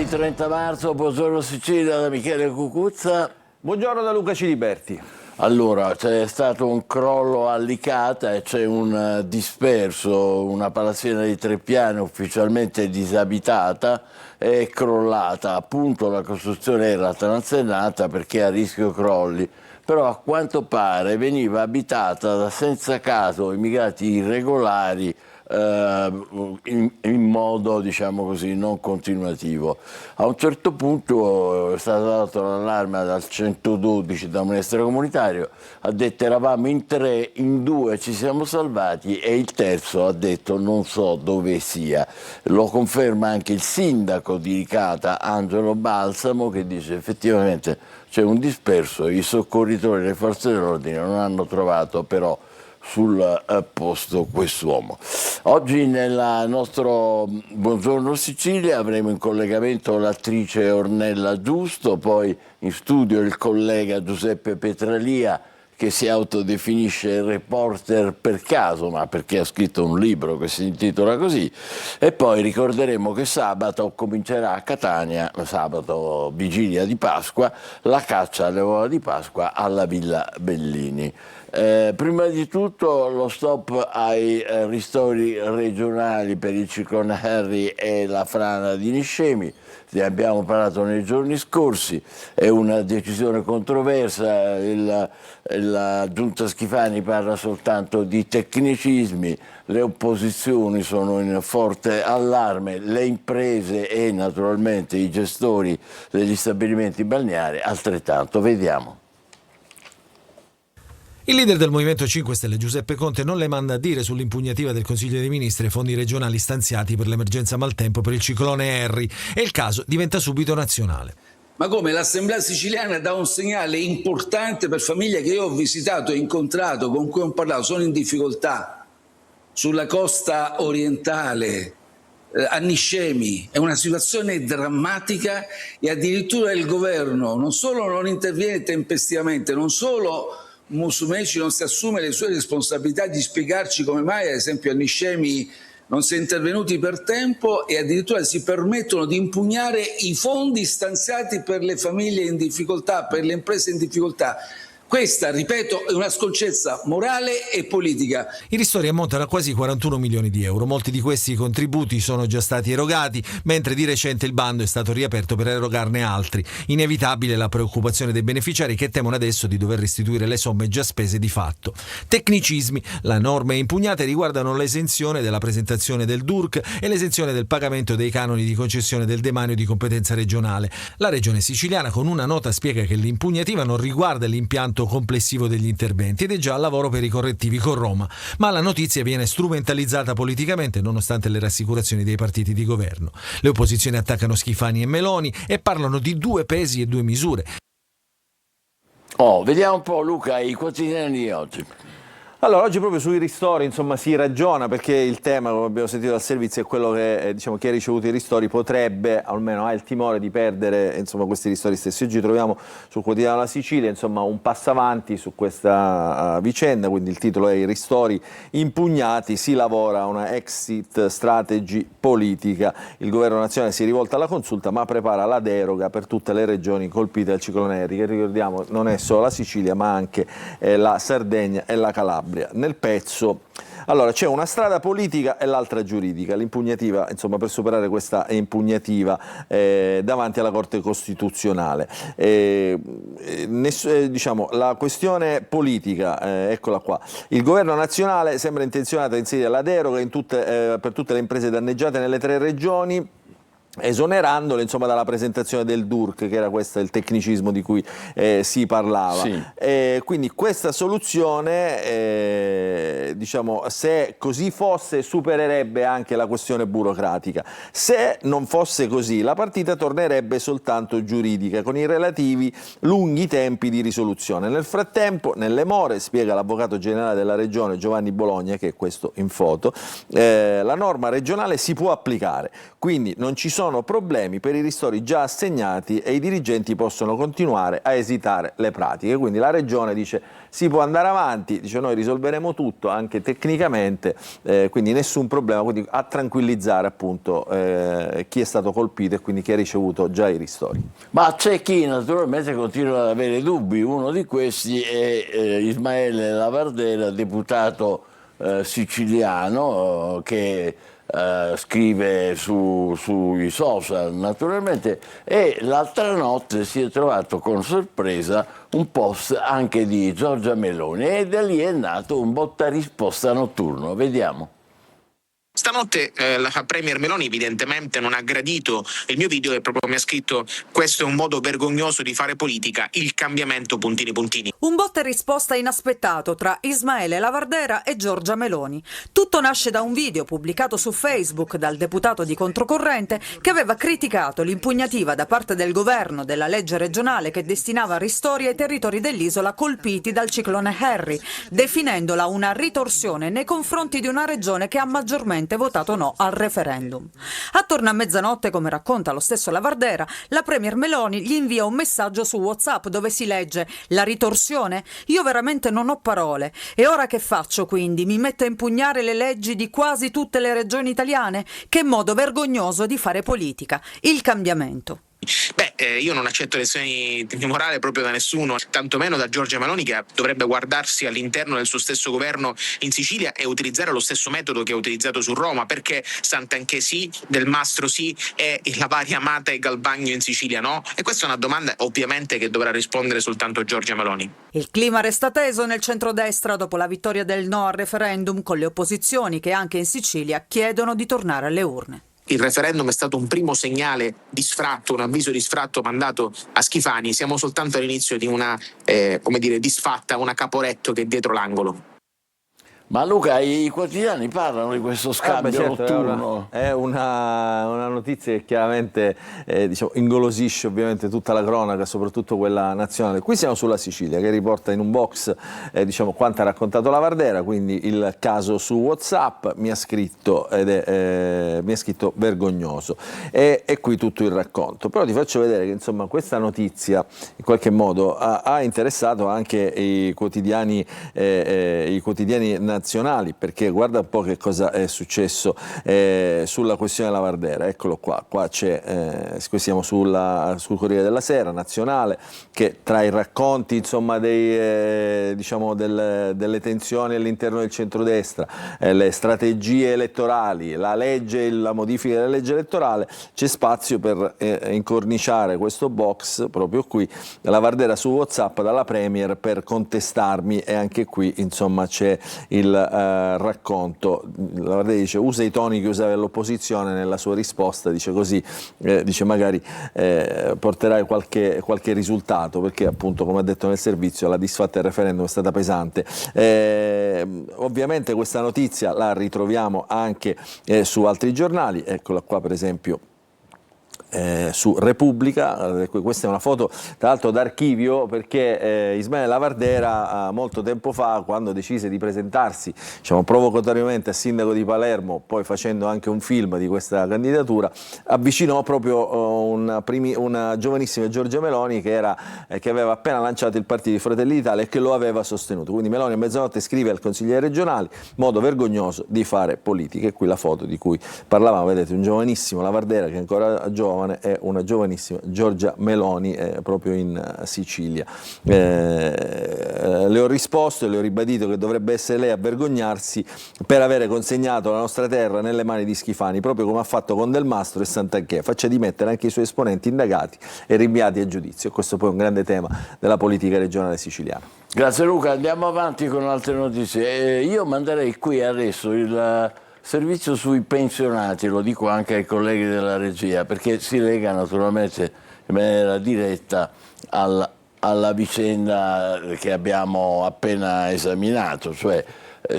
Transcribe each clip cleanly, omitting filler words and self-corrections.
Lunedì 30 marzo, buongiorno Sicilia da Michele Cucuzza. Buongiorno da Luca Ciliberti. Allora, c'è stato un crollo a Licata e c'è un disperso, una palazzina di 3 piani ufficialmente disabitata è crollata. Appunto la costruzione era transennata perché a rischio crolli, però a quanto pare veniva abitata da senza caso immigrati irregolari in modo, diciamo così, non continuativo. A un certo punto è stato dato l'allarme dal 112 da un extracomunitario, ha detto eravamo in 3, in 2 ci siamo salvati e il terzo ha detto non so dove sia. Lo conferma anche il sindaco di Licata, Angelo Balsamo, che dice effettivamente c'è un disperso, i soccorritori e le forze dell'ordine non hanno trovato però sul posto quest'uomo. Oggi nel nostro Buongiorno Sicilia avremo in collegamento l'attrice Ornella Giusto, poi in studio il collega Giuseppe Petralia, che si autodefinisce reporter per caso, ma perché ha scritto un libro che si intitola così, e poi ricorderemo che sabato comincerà a Catania, sabato vigilia di Pasqua, la caccia alle uova di Pasqua alla Villa Bellini. Prima di tutto lo stop ai ristori regionali per il ciclone Harry e la frana di Niscemi. Ne abbiamo parlato nei giorni scorsi, è una decisione controversa, la giunta Schifani parla soltanto di tecnicismi, le opposizioni sono in forte allarme, le imprese e naturalmente i gestori degli stabilimenti balneari altrettanto. Vediamo. Il leader del Movimento 5 Stelle, Giuseppe Conte, non le manda a dire sull'impugnativa del Consiglio dei Ministri ai fondi regionali stanziati per l'emergenza maltempo per il ciclone Harry e il caso diventa subito nazionale. Ma come l'Assemblea siciliana dà un segnale importante per famiglie che io ho visitato e incontrato, con cui ho parlato, sono in difficoltà sulla costa orientale, a Niscemi, è una situazione drammatica e addirittura il governo non solo non interviene tempestivamente, non solo Musumeci non si assume le sue responsabilità di spiegarci come mai, ad esempio, a Niscemi non si è intervenuti per tempo e addirittura si permettono di impugnare i fondi stanziati per le famiglie in difficoltà, per le imprese in difficoltà. Questa, ripeto, è una sconcezza morale e politica. I ristori ammontano a quasi 41 milioni di euro. Molti di questi contributi sono già stati erogati, mentre di recente il bando è stato riaperto per erogarne altri. Inevitabile la preoccupazione dei beneficiari che temono adesso di dover restituire le somme già spese di fatto. Tecnicismi. Le norme impugnate riguardano l'esenzione della presentazione del DURC e l'esenzione del pagamento dei canoni di concessione del demanio di competenza regionale. La Regione siciliana con una nota spiega che l'impugnativa non riguarda l'impianto complessivo degli interventi ed è già al lavoro per i correttivi con Roma, ma la notizia viene strumentalizzata politicamente nonostante le rassicurazioni dei partiti di governo. Le opposizioni attaccano Schifani e Meloni e parlano di 2 pesi e 2 misure. Vediamo un po', Luca, i quotidiani di oggi. Allora, oggi proprio sui ristori, insomma, si ragiona perché il tema, come abbiamo sentito dal servizio, è quello che, diciamo, chi ha ricevuto i ristori potrebbe, almeno ha il timore di perdere, insomma, questi ristori stessi. Oggi troviamo sul quotidiano La Sicilia, insomma, un passo avanti su questa vicenda, quindi il titolo è I ristori impugnati, si lavora a una exit strategy politica. Il governo nazionale si rivolta alla consulta ma prepara la deroga per tutte le regioni colpite dal ciclone Harry, che ricordiamo non è solo la Sicilia ma anche la Sardegna e la Calabria. Nel pezzo, allora, c'è una strada politica e l'altra giuridica. L'impugnativa, insomma, per superare questa impugnativa davanti alla Corte Costituzionale. Diciamo, la questione politica, eccola qua. Il governo nazionale sembra intenzionato a inserire la deroga per tutte le imprese danneggiate nelle 3 regioni, esonerandole, insomma, dalla presentazione del DURC, che era questo il tecnicismo di cui si parlava. Sì. Quindi questa soluzione, diciamo, se così fosse, supererebbe anche la questione burocratica. Se non fosse così, la partita tornerebbe soltanto giuridica, con i relativi lunghi tempi di risoluzione. Nel frattempo, nelle more, spiega l'avvocato generale della Regione Giovanni Bologna, che è questo in foto, la norma regionale si può applicare, quindi non ci sono sono problemi per i ristori già assegnati e i dirigenti possono continuare a esitare le pratiche. Quindi la Regione dice si può andare avanti, dice noi risolveremo tutto anche tecnicamente, quindi nessun problema, quindi a tranquillizzare appunto chi è stato colpito e quindi chi ha ricevuto già i ristori. Ma c'è chi naturalmente continua ad avere dubbi, uno di questi è Ismaele Lavardera, deputato siciliano che scrive sui social naturalmente, e l'altra notte si è trovato con sorpresa un post anche di Giorgia Meloni e da lì è nato un botta risposta notturno. Vediamo. Stanotte la Premier Meloni evidentemente non ha gradito il mio video e proprio mi ha scritto: questo è un modo vergognoso di fare politica, il cambiamento puntini puntini. Un botta e risposta inaspettato tra Ismaele Lavardera e Giorgia Meloni. Tutto nasce da un video pubblicato su Facebook dal deputato di Controcorrente che aveva criticato l'impugnativa da parte del governo della legge regionale che destinava ristori ai territori dell'isola colpiti dal ciclone Harry, definendola una ritorsione nei confronti di una regione che ha maggiormente votato no al referendum. Attorno a mezzanotte, come racconta lo stesso Lavardera, la Premier Meloni gli invia un messaggio su WhatsApp dove si legge: la ritorsione? Io veramente non ho parole. E ora che faccio quindi? Mi metto a impugnare le leggi di quasi tutte le regioni italiane? Che modo vergognoso di fare politica. Il cambiamento. Io non accetto lezioni di morale proprio da nessuno, tantomeno da Giorgia Meloni, che dovrebbe guardarsi all'interno del suo stesso governo in Sicilia e utilizzare lo stesso metodo che ha utilizzato su Roma. Perché Santanchè sì, Del Mastro sì e la varia Amata e Galbagno in Sicilia no? E questa è una domanda ovviamente che dovrà rispondere soltanto Giorgia Meloni. Il clima resta teso nel centrodestra dopo la vittoria del no al referendum, con le opposizioni che anche in Sicilia chiedono di tornare alle urne. Il referendum è stato un primo segnale di sfratto, un avviso di sfratto mandato a Schifani. Siamo soltanto all'inizio di una disfatta, una Caporetto che è dietro l'angolo. Ma Luca, i quotidiani parlano di questo scambio certo, notturno? È una notizia che chiaramente ingolosisce ovviamente tutta la cronaca, soprattutto quella nazionale. Qui siamo sulla Sicilia, che riporta in un box quanto ha raccontato Lavardera, quindi il caso su WhatsApp, mi ha scritto vergognoso. E qui tutto il racconto. Però ti faccio vedere che insomma questa notizia in qualche modo ha interessato anche i quotidiani nazionali, perché guarda un po' che cosa è successo sulla questione Lavardera. Eccolo qua c'è, siamo sul Corriere della Sera nazionale, che tra i racconti insomma delle tensioni all'interno del centrodestra, le strategie elettorali, la modifica della legge elettorale, c'è spazio per incorniciare questo box proprio qui, Lavardera su WhatsApp dalla Premier per contestarmi, e anche qui insomma c'è il racconto. Lavardera dice: usa i toni che usava l'opposizione nella sua risposta, dice così, dice magari porterai qualche risultato, perché appunto, come ha detto nel servizio, la disfatta del referendum è stata pesante. Ovviamente questa notizia la ritroviamo anche su altri giornali, eccola qua per esempio su Repubblica. Questa è una foto tra l'altro d'archivio, perché Ismaele Lavardera molto tempo fa, quando decise di presentarsi provocatoriamente a sindaco di Palermo, poi facendo anche un film di questa candidatura, avvicinò proprio una giovanissima Giorgia Meloni che aveva appena lanciato il partito di Fratelli d'Italia e che lo aveva sostenuto. Quindi Meloni a mezzanotte scrive al consigliere regionale: modo vergognoso di fare politica. E qui la foto di cui parlavamo, vedete un giovanissimo Lavardera che è ancora giovane e una giovanissima Giorgia Meloni proprio in Sicilia. Le ho risposto e le ho ribadito che dovrebbe essere lei a vergognarsi per avere consegnato la nostra terra nelle mani di Schifani, proprio come ha fatto con Del Mastro e Santanchè. Faccia dimettere anche i suoi esponenti indagati e rinviati a giudizio. Questo poi è un grande tema della politica regionale siciliana. Grazie Luca, andiamo avanti con altre notizie. Io manderei qui adesso il servizio sui pensionati, lo dico anche ai colleghi della regia, perché si lega naturalmente in maniera diretta alla vicenda che abbiamo appena esaminato, cioè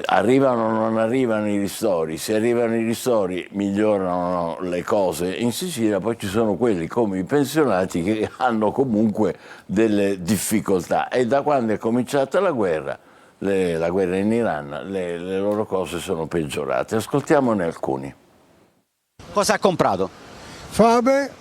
arrivano o non arrivano i ristori. Se arrivano i ristori migliorano le cose in Sicilia, poi ci sono quelli come i pensionati che hanno comunque delle difficoltà, e da quando è cominciata la guerra in Iran, le loro cose sono peggiorate. Ascoltiamone alcuni. Cosa ha comprato? fave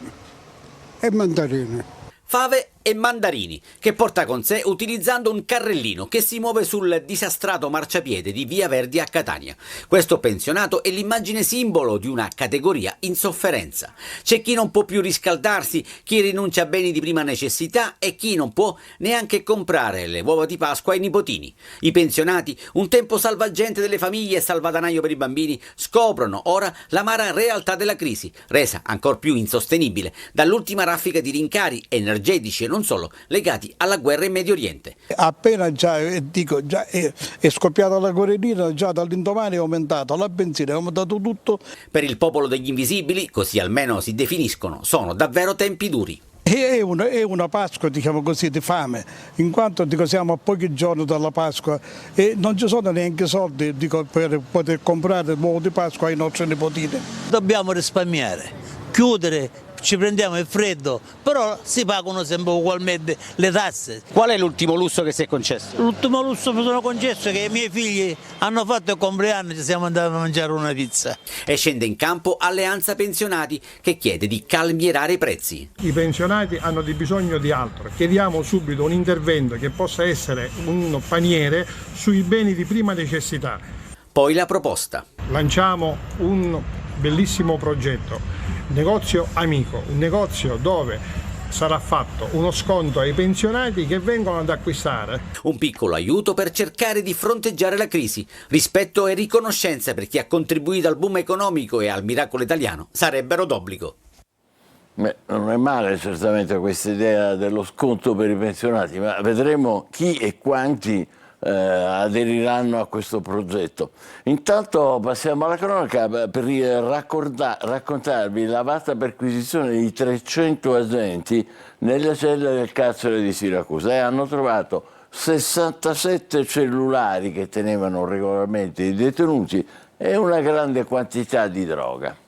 e mandarini. Fave e mandarini, che porta con sé utilizzando un carrellino che si muove sul disastrato marciapiede di Via Verdi a Catania. Questo pensionato è l'immagine simbolo di una categoria in sofferenza. C'è chi non può più riscaldarsi, chi rinuncia a beni di prima necessità e chi non può neanche comprare le uova di Pasqua ai nipotini. I pensionati, un tempo salvagente delle famiglie e salvadanaio per i bambini, scoprono ora l'amara realtà della crisi, resa ancor più insostenibile dall'ultima raffica di rincari energetici e non solo, legati alla guerra in Medio Oriente. Appena è scoppiata la guerrina, già dall'indomani è aumentato la benzina, è aumentato tutto. Per il popolo degli invisibili, così almeno si definiscono, sono davvero tempi duri. È una Pasqua, diciamo così, di fame, in quanto siamo a pochi giorni dalla Pasqua e non ci sono neanche soldi per poter comprare l'uovo di Pasqua ai nostri nipotini. Dobbiamo risparmiare, chiudere. Ci prendiamo il freddo, però si pagano sempre ugualmente le tasse. Qual è l'ultimo lusso che si è concesso? L'ultimo lusso mi sono concesso che i miei figli hanno fatto il compleanno e ci siamo andati a mangiare una pizza. E scende in campo Alleanza Pensionati che chiede di calmierare i prezzi. I pensionati hanno bisogno di altro. Chiediamo subito un intervento che possa essere un paniere sui beni di prima necessità. Poi la proposta. Lanciamo un bellissimo progetto. Negozio amico, un negozio dove sarà fatto uno sconto ai pensionati che vengono ad acquistare. Un piccolo aiuto per cercare di fronteggiare la crisi. Rispetto e riconoscenza per chi ha contribuito al boom economico e al miracolo italiano sarebbero d'obbligo. Non è male certamente questa idea dello sconto per i pensionati, ma vedremo chi e quanti aderiranno a questo progetto. Intanto passiamo alla cronaca per raccontarvi la vasta perquisizione di 300 agenti nelle celle del carcere di Siracusa e hanno trovato 67 cellulari che tenevano regolarmente i detenuti e una grande quantità di droga.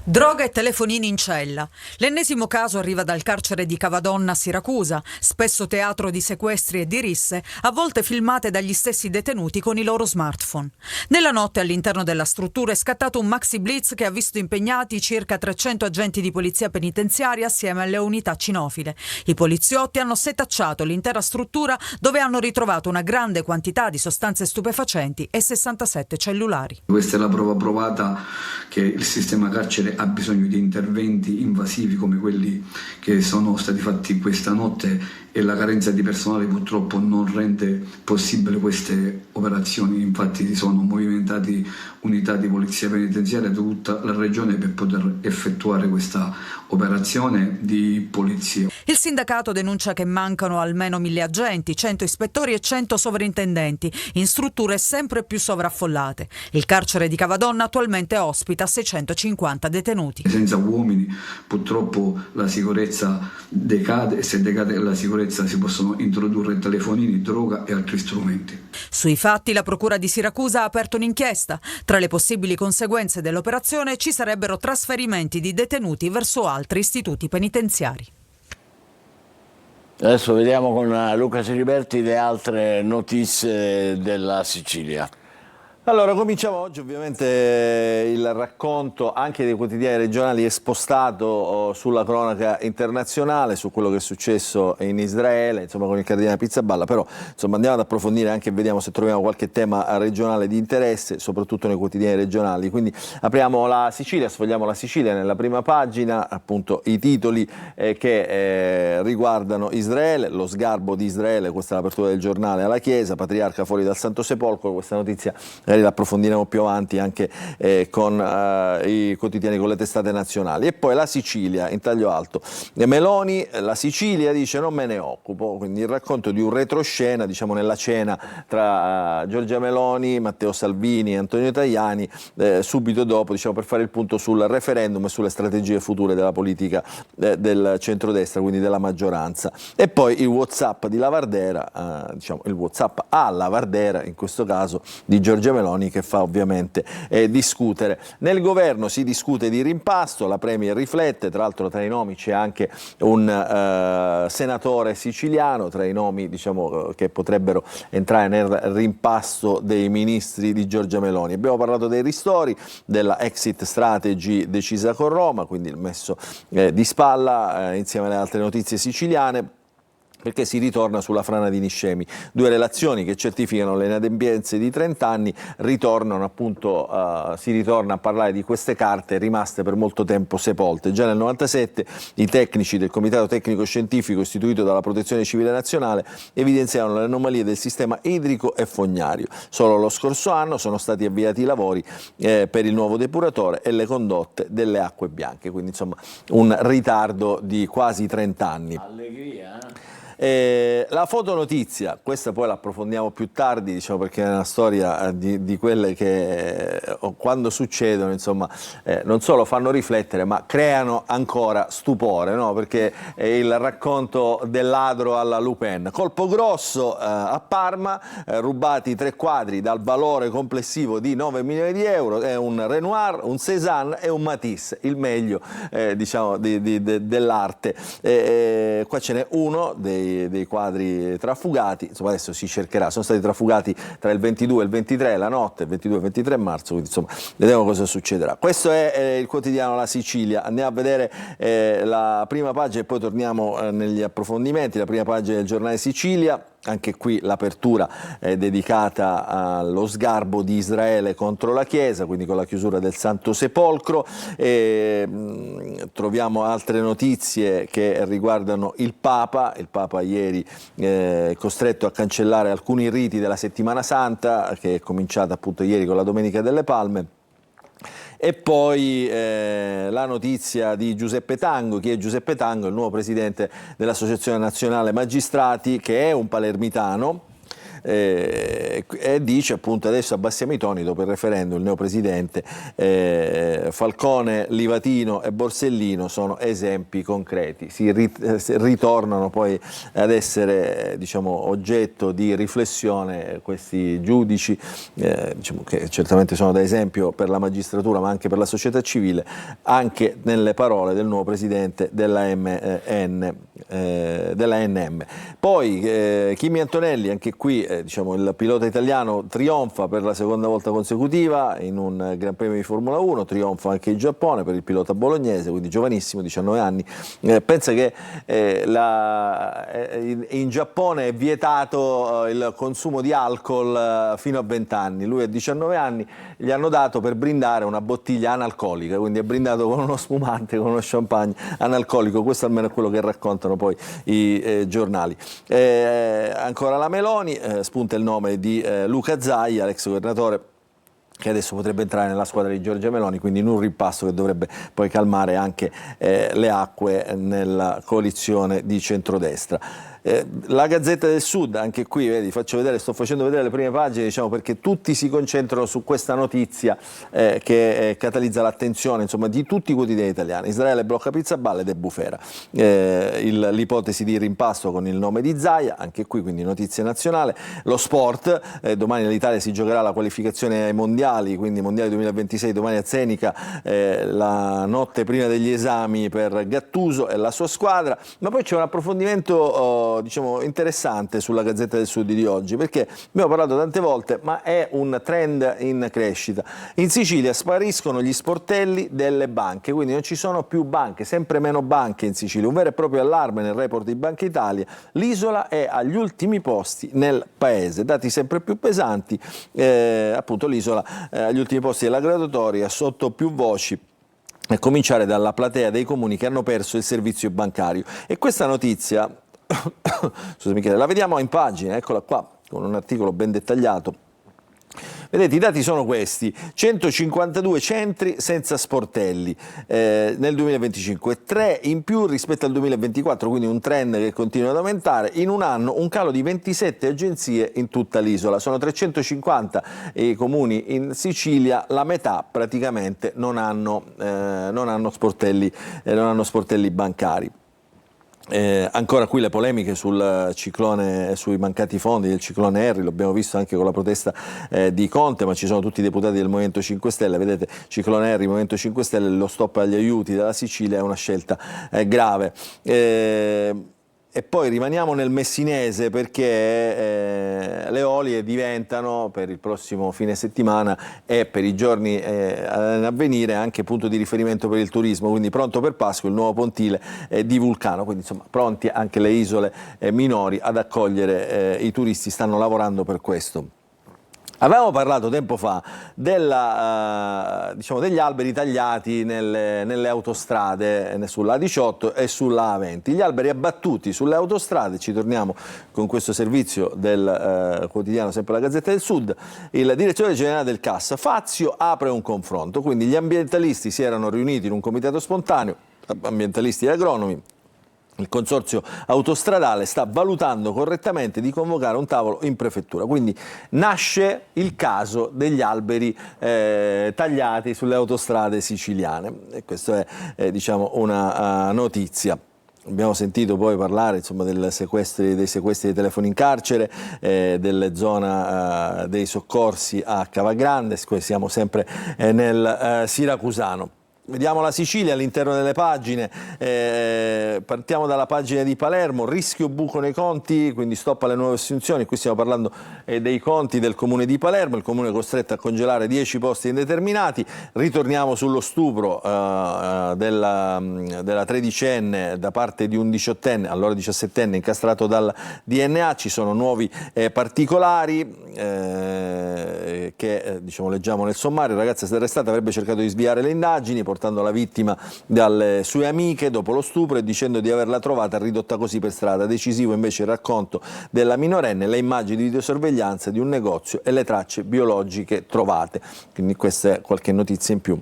Droga e telefonini in cella. L'ennesimo caso arriva dal carcere di Cavadonna a Siracusa, spesso teatro di sequestri e di risse, a volte filmate dagli stessi detenuti con i loro smartphone. Nella notte all'interno della struttura è scattato un maxi blitz che ha visto impegnati circa 300 agenti di polizia penitenziaria assieme alle unità cinofile. I poliziotti hanno setacciato l'intera struttura dove hanno ritrovato una grande quantità di sostanze stupefacenti e 67 cellulari. Questa è la prova provata che il sistema carcere ha bisogno di interventi invasivi come quelli che sono stati fatti questa notte e la carenza di personale purtroppo non rende possibile queste operazioni. Infatti si sono movimentati unità di polizia penitenziaria da tutta la regione per poter effettuare questa operazione di polizia. Il sindacato denuncia che mancano almeno 1000 agenti, 100 ispettori e 100 sovrintendenti in strutture sempre più sovraffollate. Il carcere di Cavadonna attualmente ospita 650 detenuti. Senza uomini purtroppo la sicurezza decade e se decade la sicurezza si possono introdurre telefonini, droga e altri strumenti. Sui fatti la Procura di Siracusa ha aperto un'inchiesta. Tra le possibili conseguenze dell'operazione ci sarebbero trasferimenti di detenuti verso altri istituti penitenziari. Adesso vediamo con Luca Siliberti le altre notizie della Sicilia. Allora, cominciamo oggi ovviamente il racconto anche dei quotidiani regionali è spostato sulla cronaca internazionale, su quello che è successo in Israele, insomma con il cardinale Pizzaballa, però insomma andiamo ad approfondire anche e vediamo se troviamo qualche tema regionale di interesse, soprattutto nei quotidiani regionali. Quindi apriamo la Sicilia, sfogliamo la Sicilia nella prima pagina, appunto i titoli che riguardano Israele, lo sgarbo di Israele, questa è l'apertura del giornale alla Chiesa, patriarca fuori dal Santo Sepolcro, questa notizia la approfondiremo più avanti anche con i quotidiani, con le testate nazionali. E poi la Sicilia in taglio alto, Meloni, la Sicilia dice non me ne occupo, quindi il racconto di un retroscena, diciamo nella cena tra Giorgia Meloni, Matteo Salvini e Antonio Tajani, subito dopo, diciamo, per fare il punto sul referendum e sulle strategie future della politica del centrodestra, quindi della maggioranza. E poi il WhatsApp di Lavardera, diciamo il WhatsApp a Lavardera in questo caso di Giorgia Meloni, Meloni, che fa ovviamente discutere. Nel governo si discute di rimpasto, la Premier riflette, tra l'altro tra i nomi c'è anche un senatore siciliano, tra i nomi diciamo che potrebbero entrare nel rimpasto dei ministri di Giorgia Meloni. Abbiamo parlato dei ristori, della exit strategy decisa con Roma, quindi il messo di spalla insieme alle altre notizie siciliane, perché si ritorna sulla frana di Niscemi. 2 relazioni che certificano le inadempienze di 30 anni, ritornano appunto, si ritorna a parlare di queste carte rimaste per molto tempo sepolte. Già nel 97 i tecnici del Comitato Tecnico Scientifico istituito dalla Protezione Civile Nazionale evidenziavano le anomalie del sistema idrico e fognario. Solo lo scorso anno sono stati avviati i lavori per il nuovo depuratore e le condotte delle acque bianche, quindi insomma un ritardo di quasi 30 anni. Allegria, la fotonotizia, questa poi la approfondiamo più tardi, diciamo, perché è una storia di quelle che quando succedono insomma non solo fanno riflettere ma creano ancora stupore, no? Perché è il racconto del ladro alla Lupin. Colpo grosso a Parma, rubati 3 quadri dal valore complessivo di 9 milioni di euro, è un Renoir, un Cézanne e un Matisse, il meglio diciamo dell'arte. Qua ce n'è uno dei quadri trafugati, insomma adesso si cercherà, sono stati trafugati tra il 22 e il 23 la notte, il 22 e il 23 marzo, quindi insomma vedremo cosa succederà. Questo è il quotidiano La Sicilia, andiamo a vedere la prima pagina e poi torniamo negli approfondimenti. La prima pagina del giornale Sicilia. Anche qui l'apertura è dedicata allo sgarbo di Israele contro la Chiesa, quindi con la chiusura del Santo Sepolcro. Troviamo altre notizie che riguardano il Papa ieri costretto a cancellare alcuni riti della Settimana Santa, che è cominciata appunto ieri con la Domenica delle Palme. E poi la notizia di Giuseppe Tango. Chi è Giuseppe Tango? Il nuovo presidente dell'Associazione Nazionale Magistrati, che è un palermitano, e dice appunto adesso abbassiamo i toni dopo il referendum. Il neopresidente Falcone, Livatino e Borsellino sono esempi concreti, si ritornano poi ad essere diciamo oggetto di riflessione questi giudici diciamo che certamente sono da esempio per la magistratura ma anche per la società civile, anche nelle parole del nuovo presidente della NM. Poi Kimi Antonelli, anche qui diciamo, il pilota italiano trionfa per la seconda volta consecutiva in un Gran Premio di Formula 1, trionfa anche in Giappone per il pilota bolognese, quindi giovanissimo, 19 anni. Pensa che in Giappone è vietato il consumo di alcol fino a 20 anni, lui ha 19 anni, gli hanno dato per brindare una bottiglia analcolica, quindi è brindato con uno spumante, con uno champagne analcolico, questo almeno è quello che raccontano poi i giornali. Ancora la Meloni, spunta il nome di Luca Zaia, l'ex governatore, che adesso potrebbe entrare nella squadra di Giorgia Meloni, quindi in un rimpasto che dovrebbe poi calmare anche le acque nella coalizione di centrodestra. La Gazzetta del Sud, anche qui vedi, sto facendo vedere le prime pagine, diciamo, perché tutti si concentrano su questa notizia che catalizza l'attenzione insomma di tutti i quotidiani italiani. Israele blocca Pizzaballa ed è bufera. L'ipotesi di rimpasto con il nome di Zaia, anche qui quindi notizia nazionale. Lo sport, domani l'Italia si giocherà la qualificazione ai mondiali, quindi mondiali 2026, domani a Zenica, la notte prima degli esami per Gattuso e la sua squadra. Ma poi c'è un approfondimento diciamo interessante sulla Gazzetta del Sud di oggi, perché abbiamo parlato tante volte, ma è un trend in crescita. In Sicilia spariscono gli sportelli delle banche, quindi non ci sono più banche, sempre meno banche in Sicilia, un vero e proprio allarme nel report di Banca Italia. L'isola è agli ultimi posti nel paese, dati sempre più pesanti, appunto l'isola agli ultimi posti della graduatoria sotto più voci, a cominciare dalla platea dei comuni che hanno perso il servizio bancario. E questa notizia scusa Michele, la vediamo in pagina, eccola qua, con un articolo ben dettagliato. Vedete, i dati sono questi: 152 centri senza sportelli nel 2025, 3 in più rispetto al 2024, quindi un trend che continua ad aumentare. In un anno un calo di 27 agenzie in tutta l'isola, sono 350 i comuni in Sicilia, la metà praticamente non hanno sportelli bancari. Ancora qui le polemiche sul ciclone, sui mancati fondi del ciclone Harry, l'abbiamo visto anche con la protesta di Conte, ma ci sono tutti i deputati del Movimento 5 Stelle, vedete, ciclone Harry, Movimento 5 Stelle, lo stop agli aiuti dalla Sicilia è una scelta grave. E poi rimaniamo nel messinese perché le olie diventano per il prossimo fine settimana e per i giorni a venire anche punto di riferimento per il turismo, quindi pronto per Pasqua il nuovo pontile di Vulcano, quindi insomma pronti anche le isole minori ad accogliere i turisti, stanno lavorando per questo. Avevamo parlato tempo fa diciamo, degli alberi tagliati nelle autostrade, sulla A18 e sulla A20. Gli alberi abbattuti sulle autostrade, ci torniamo con questo servizio del quotidiano, sempre la Gazzetta del Sud. Il direttore generale del CAS, Fazio, apre un confronto. Quindi gli ambientalisti si erano riuniti in un comitato spontaneo, ambientalisti e agronomi. Il consorzio autostradale sta valutando correttamente di convocare un tavolo in prefettura. Quindi nasce il caso degli alberi tagliati sulle autostrade siciliane. E questa è diciamo una notizia. Abbiamo sentito poi parlare insomma, dei sequestri di telefoni in carcere, delle zone dei soccorsi a Cavagrande, siamo sempre nel siracusano. Vediamo la Sicilia all'interno delle pagine, partiamo dalla pagina di Palermo, rischio buco nei conti, quindi stop alle nuove assunzioni, qui stiamo parlando dei conti del comune di Palermo, il comune è costretto a congelare 10 posti indeterminati, ritorniamo sullo stupro della tredicenne da parte di un 18enne, allora 17enne incastrato dal DNA, ci sono nuovi particolari che diciamo, leggiamo nel sommario, il ragazzo arrestato avrebbe cercato di sviare le indagini, portando la vittima dalle sue amiche dopo lo stupro e dicendo di averla trovata ridotta così per strada. Decisivo invece il racconto della minorenne, le immagini di videosorveglianza di un negozio e le tracce biologiche trovate. Quindi questa è qualche notizia in più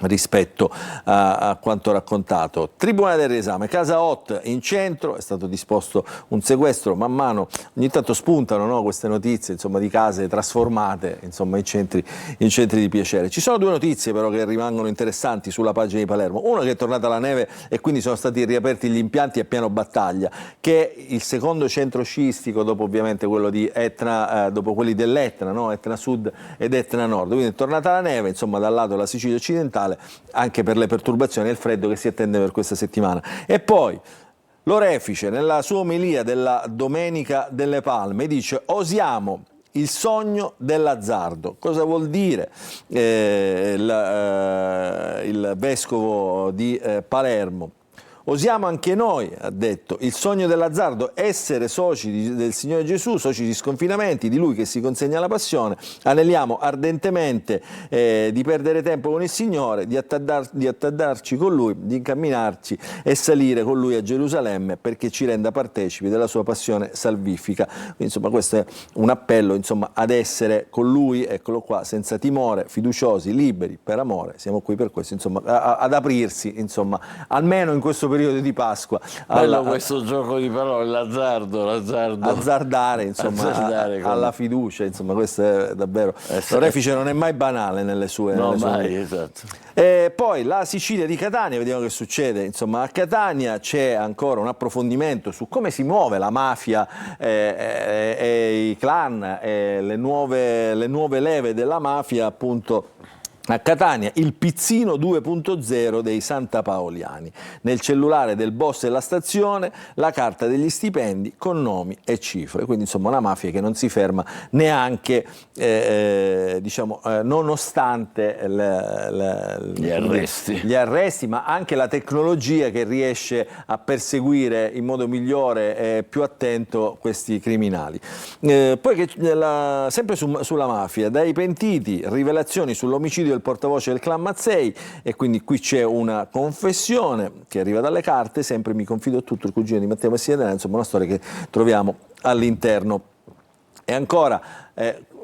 rispetto a quanto raccontato. Tribunale del riesame, casa Hot in centro, è stato disposto un sequestro, man mano ogni tanto spuntano, no, queste notizie insomma, di case trasformate insomma, in centri di piacere. Ci sono due notizie però che rimangono interessanti sulla pagina di Palermo, una che è tornata la neve e quindi sono stati riaperti gli impianti a piano battaglia, che è il secondo centro sciistico dopo ovviamente quello di Etna, dopo quelli dell'Etna, no? Etna Sud ed Etna Nord, quindi è tornata la neve insomma dal lato della Sicilia occidentale, anche per le perturbazioni e il freddo che si attende per questa settimana. E poi l'orefice nella sua omelia della Domenica delle Palme dice: osiamo il sogno dell'azzardo. Cosa vuol dire? Il vescovo di Palermo: osiamo anche noi, ha detto, il sogno dell'azzardo, essere soci del Signore Gesù, soci di sconfinamenti, di Lui che si consegna alla passione. Aneliamo ardentemente di perdere tempo con il Signore, di attardarci con Lui, di incamminarci e salire con Lui a Gerusalemme perché ci renda partecipi della sua passione salvifica. Quindi, insomma, questo è un appello insomma, ad essere con Lui, eccolo qua, senza timore, fiduciosi, liberi, per amore. Siamo qui per questo, insomma, ad aprirsi, insomma, almeno in questo periodo di Pasqua. Questo gioco di parole, l'azzardo. Azzardare, insomma, alla fiducia, insomma, questo è davvero. L'orefice non è mai banale nelle sue. No, nelle mai, sue... esatto. Poi la Sicilia di Catania, vediamo che succede. Insomma, a Catania c'è ancora un approfondimento su come si muove la mafia e i clan, le nuove leve della mafia, appunto. A Catania il pizzino 2.0 dei santapaoliani, nel cellulare del boss della stazione la carta degli stipendi con nomi e cifre, quindi insomma una mafia che non si ferma neanche diciamo, nonostante gli arresti, ma anche la tecnologia che riesce a perseguire in modo migliore e più attento questi criminali. Poi sempre sulla mafia, dai pentiti, rivelazioni sull'omicidio del portavoce del clan Mazzei, e quindi qui c'è una confessione che arriva dalle carte, sempre mi confido tutto, il cugino di Matteo Messina Denaro, insomma una storia che troviamo all'interno. E ancora,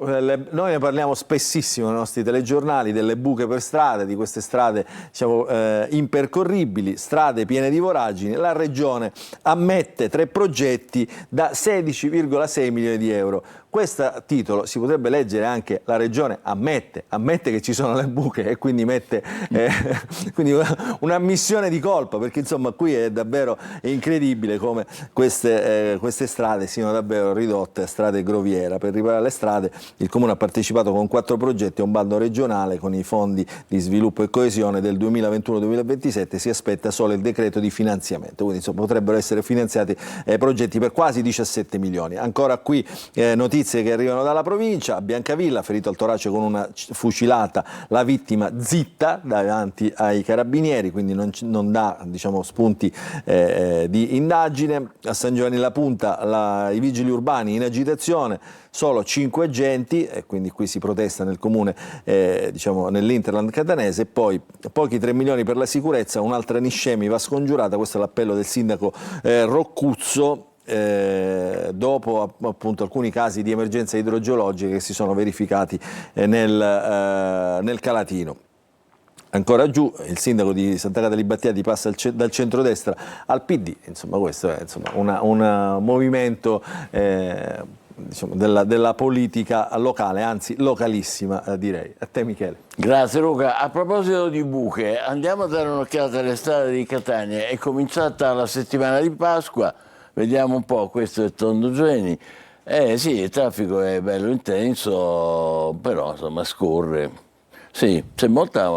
noi ne parliamo spessissimo nei nostri telegiornali, delle buche per strade, di queste strade diciamo, impercorribili, strade piene di voragini. La Regione ammette 3 progetti da 16,6 milioni di euro. Questo titolo si potrebbe leggere anche: la regione ammette che ci sono le buche e quindi mette quindi un'ammissione di colpa, perché insomma qui è davvero incredibile come queste strade siano davvero ridotte a strade groviera. Per riparare le strade il Comune ha partecipato con 4 progetti a un bando regionale con i fondi di sviluppo e coesione del 2021-2027, si aspetta solo il decreto di finanziamento, quindi insomma potrebbero essere finanziati progetti per quasi 17 milioni. Ancora qui notizie che arrivano dalla provincia: a Biancavilla, ferito al torace con una fucilata, la vittima zitta davanti ai carabinieri, quindi non dà, diciamo, spunti di indagine. A San Giovanni La Punta i vigili urbani in agitazione, solo 5 agenti, e quindi qui si protesta nel comune, diciamo nell'Interland catanese. E poi pochi 3 milioni per la sicurezza, un'altra Niscemi va scongiurata, questo è l'appello del sindaco Roccuzzo, dopo appunto alcuni casi di emergenza idrogeologica che si sono verificati nel Calatino. Ancora giù, il sindaco di Sant'Agata di Battiati passa dal centrodestra al PD, insomma questo è un movimento diciamo, della politica locale, anzi localissima direi. A te Michele. Grazie Luca. A proposito di buche, andiamo a dare un'occhiata alle strade di Catania. È cominciata la settimana di Pasqua, vediamo un po', questo è Tondo Geni. Sì, il traffico è bello intenso, però insomma scorre. Sì, c'è molta...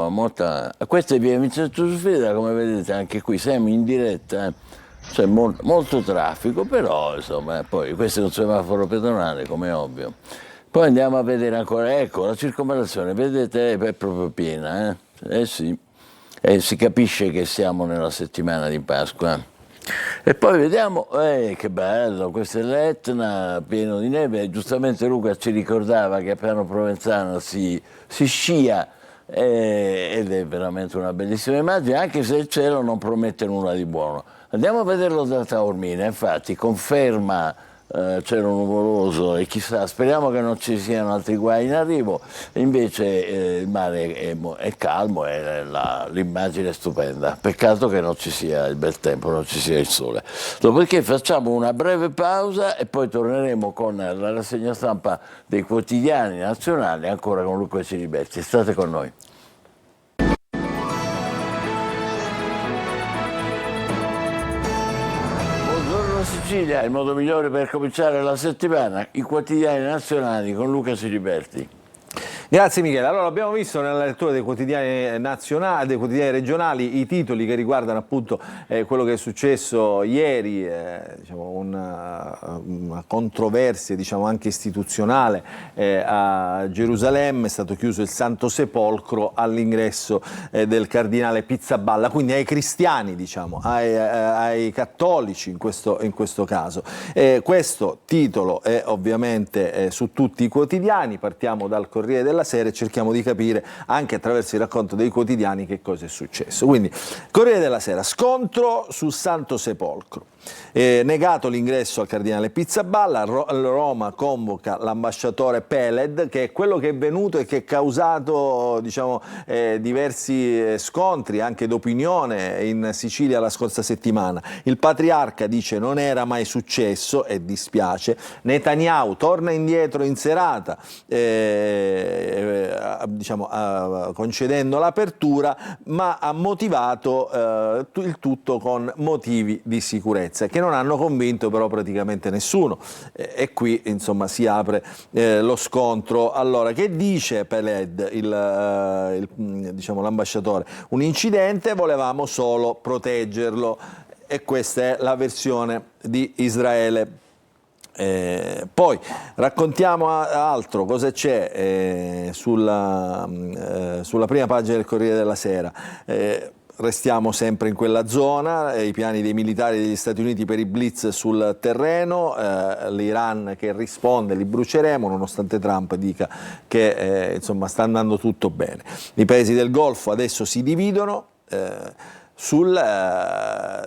Questa è via Vincenzo Giuffrida, come vedete anche qui siamo in diretta, c'è molto traffico, però insomma poi questo è un semaforo pedonale, come è ovvio. Poi andiamo a vedere ancora, ecco, la circonvallazione, vedete, è proprio piena, sì, si capisce che siamo nella settimana di Pasqua. E poi vediamo, che bello, questo è l'Etna pieno di neve. Giustamente Luca ci ricordava che a Piano Provenzano si scia, ed è veramente una bellissima immagine, anche se il cielo non promette nulla di buono. Andiamo a vederlo da Taormina, infatti conferma cielo nuvoloso e chissà, speriamo che non ci siano altri guai in arrivo. Invece il mare è calmo e l'immagine è stupenda, peccato che non ci sia il bel tempo, non ci sia il sole. Dopodiché facciamo una breve pausa e poi torneremo con la rassegna stampa dei quotidiani nazionali, ancora con Luca Ciriberti. State con noi. Sicilia, il modo migliore per cominciare la settimana, i quotidiani nazionali con Luca Ciriberti. Grazie Michele. Allora abbiamo visto nella lettura dei quotidiani nazionali, dei quotidiani regionali, i titoli che riguardano appunto quello che è successo ieri, diciamo una controversia diciamo anche istituzionale a Gerusalemme. È stato chiuso il Santo Sepolcro all'ingresso del cardinale Pizzaballa, quindi ai cristiani, diciamo, ai cattolici in questo caso. Questo titolo è ovviamente su tutti i quotidiani. Partiamo dal Corriere della Sera e cerchiamo di capire anche attraverso il racconto dei quotidiani che cosa è successo. Quindi Corriere della Sera: scontro sul Santo Sepolcro, negato l'ingresso al cardinale Pizzaballa, Roma convoca l'ambasciatore Peled, che è quello che è venuto e che ha causato diciamo diversi scontri anche d'opinione in Sicilia la scorsa settimana. Il patriarca dice non era mai successo e dispiace. Netanyahu torna indietro in serata, diciamo, concedendo l'apertura, ma ha motivato il tutto con motivi di sicurezza che non hanno convinto però praticamente nessuno, e qui insomma si apre lo scontro. Allora, che dice Peled, diciamo, l'ambasciatore? Un incidente, volevamo solo proteggerlo, e questa è la versione di Israele. Poi raccontiamo altro, cosa c'è sulla prima pagina del Corriere della Sera. Restiamo sempre in quella zona, i piani dei militari degli Stati Uniti per i blitz sul terreno, l'Iran che risponde, li bruceremo, nonostante Trump dica che insomma sta andando tutto bene. I paesi del Golfo adesso si dividono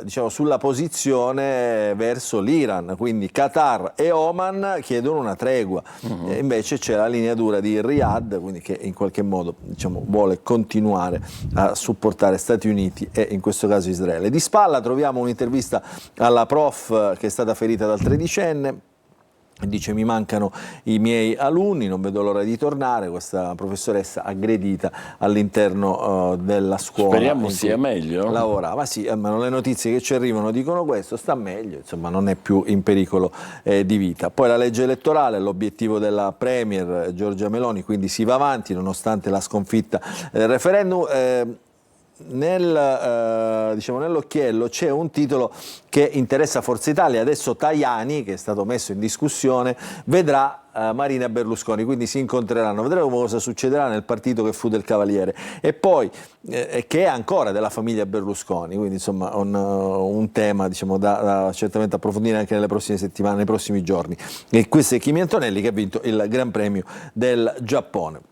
diciamo, sulla posizione verso l'Iran, quindi Qatar e Oman chiedono una tregua, e invece c'è la linea dura di Riyadh, quindi che in qualche modo diciamo, vuole continuare a supportare Stati Uniti e in questo caso Israele. Di spalla troviamo un'intervista alla prof che è stata ferita dal tredicenne. Dice: mi mancano i miei alunni, non vedo l'ora di tornare. Questa professoressa aggredita all'interno della scuola. Speriamo sia meglio. Lavorava, sì, almeno le notizie che ci arrivano dicono questo, sta meglio, insomma non è più in pericolo di vita. Poi la legge elettorale, l'obiettivo della Premier Giorgia Meloni, quindi si va avanti nonostante la sconfitta del referendum. Nell'occhiello c'è un titolo che interessa Forza Italia. Adesso Tajani, che è stato messo in discussione, vedrà Marina Berlusconi, quindi si incontreranno, vedremo cosa succederà nel partito che fu del Cavaliere, e poi che è ancora della famiglia Berlusconi, quindi insomma un tema, diciamo, da certamente approfondire anche nelle prossime settimane, nei prossimi giorni. E questo è Kimi Antonelli, che ha vinto il Gran Premio del Giappone.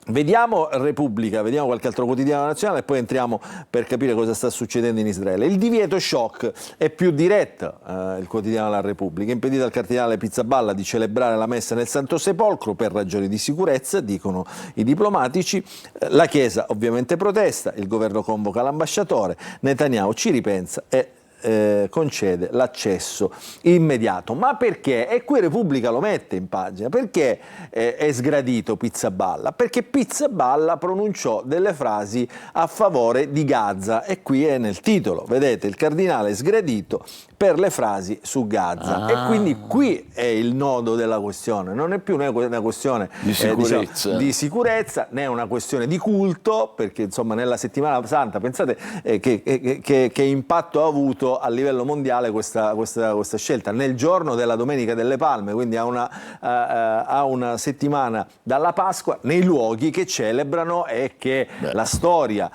Vediamo Repubblica, vediamo qualche altro quotidiano nazionale e poi entriamo per capire cosa sta succedendo in Israele. Il divieto shock è più diretta, il quotidiano La Repubblica. Impedita al cardinale Pizzaballa di celebrare la messa nel Santo Sepolcro per ragioni di sicurezza, dicono i diplomatici. La Chiesa ovviamente protesta, il governo convoca l'ambasciatore, Netanyahu ci ripensa e concede l'accesso immediato. Ma perché? E qui Repubblica lo mette in pagina. Perché è sgradito Pizzaballa? Perché Pizzaballa pronunciò delle frasi a favore di Gaza, e qui è nel titolo, vedete, il cardinale è sgradito per le frasi su Gaza. E quindi qui è il nodo della questione, non è più una questione di sicurezza, né una questione di culto, perché insomma nella settimana santa pensate che impatto ha avuto a livello mondiale questa scelta nel giorno della Domenica delle Palme, quindi a una settimana dalla Pasqua, nei luoghi che celebrano e che la storia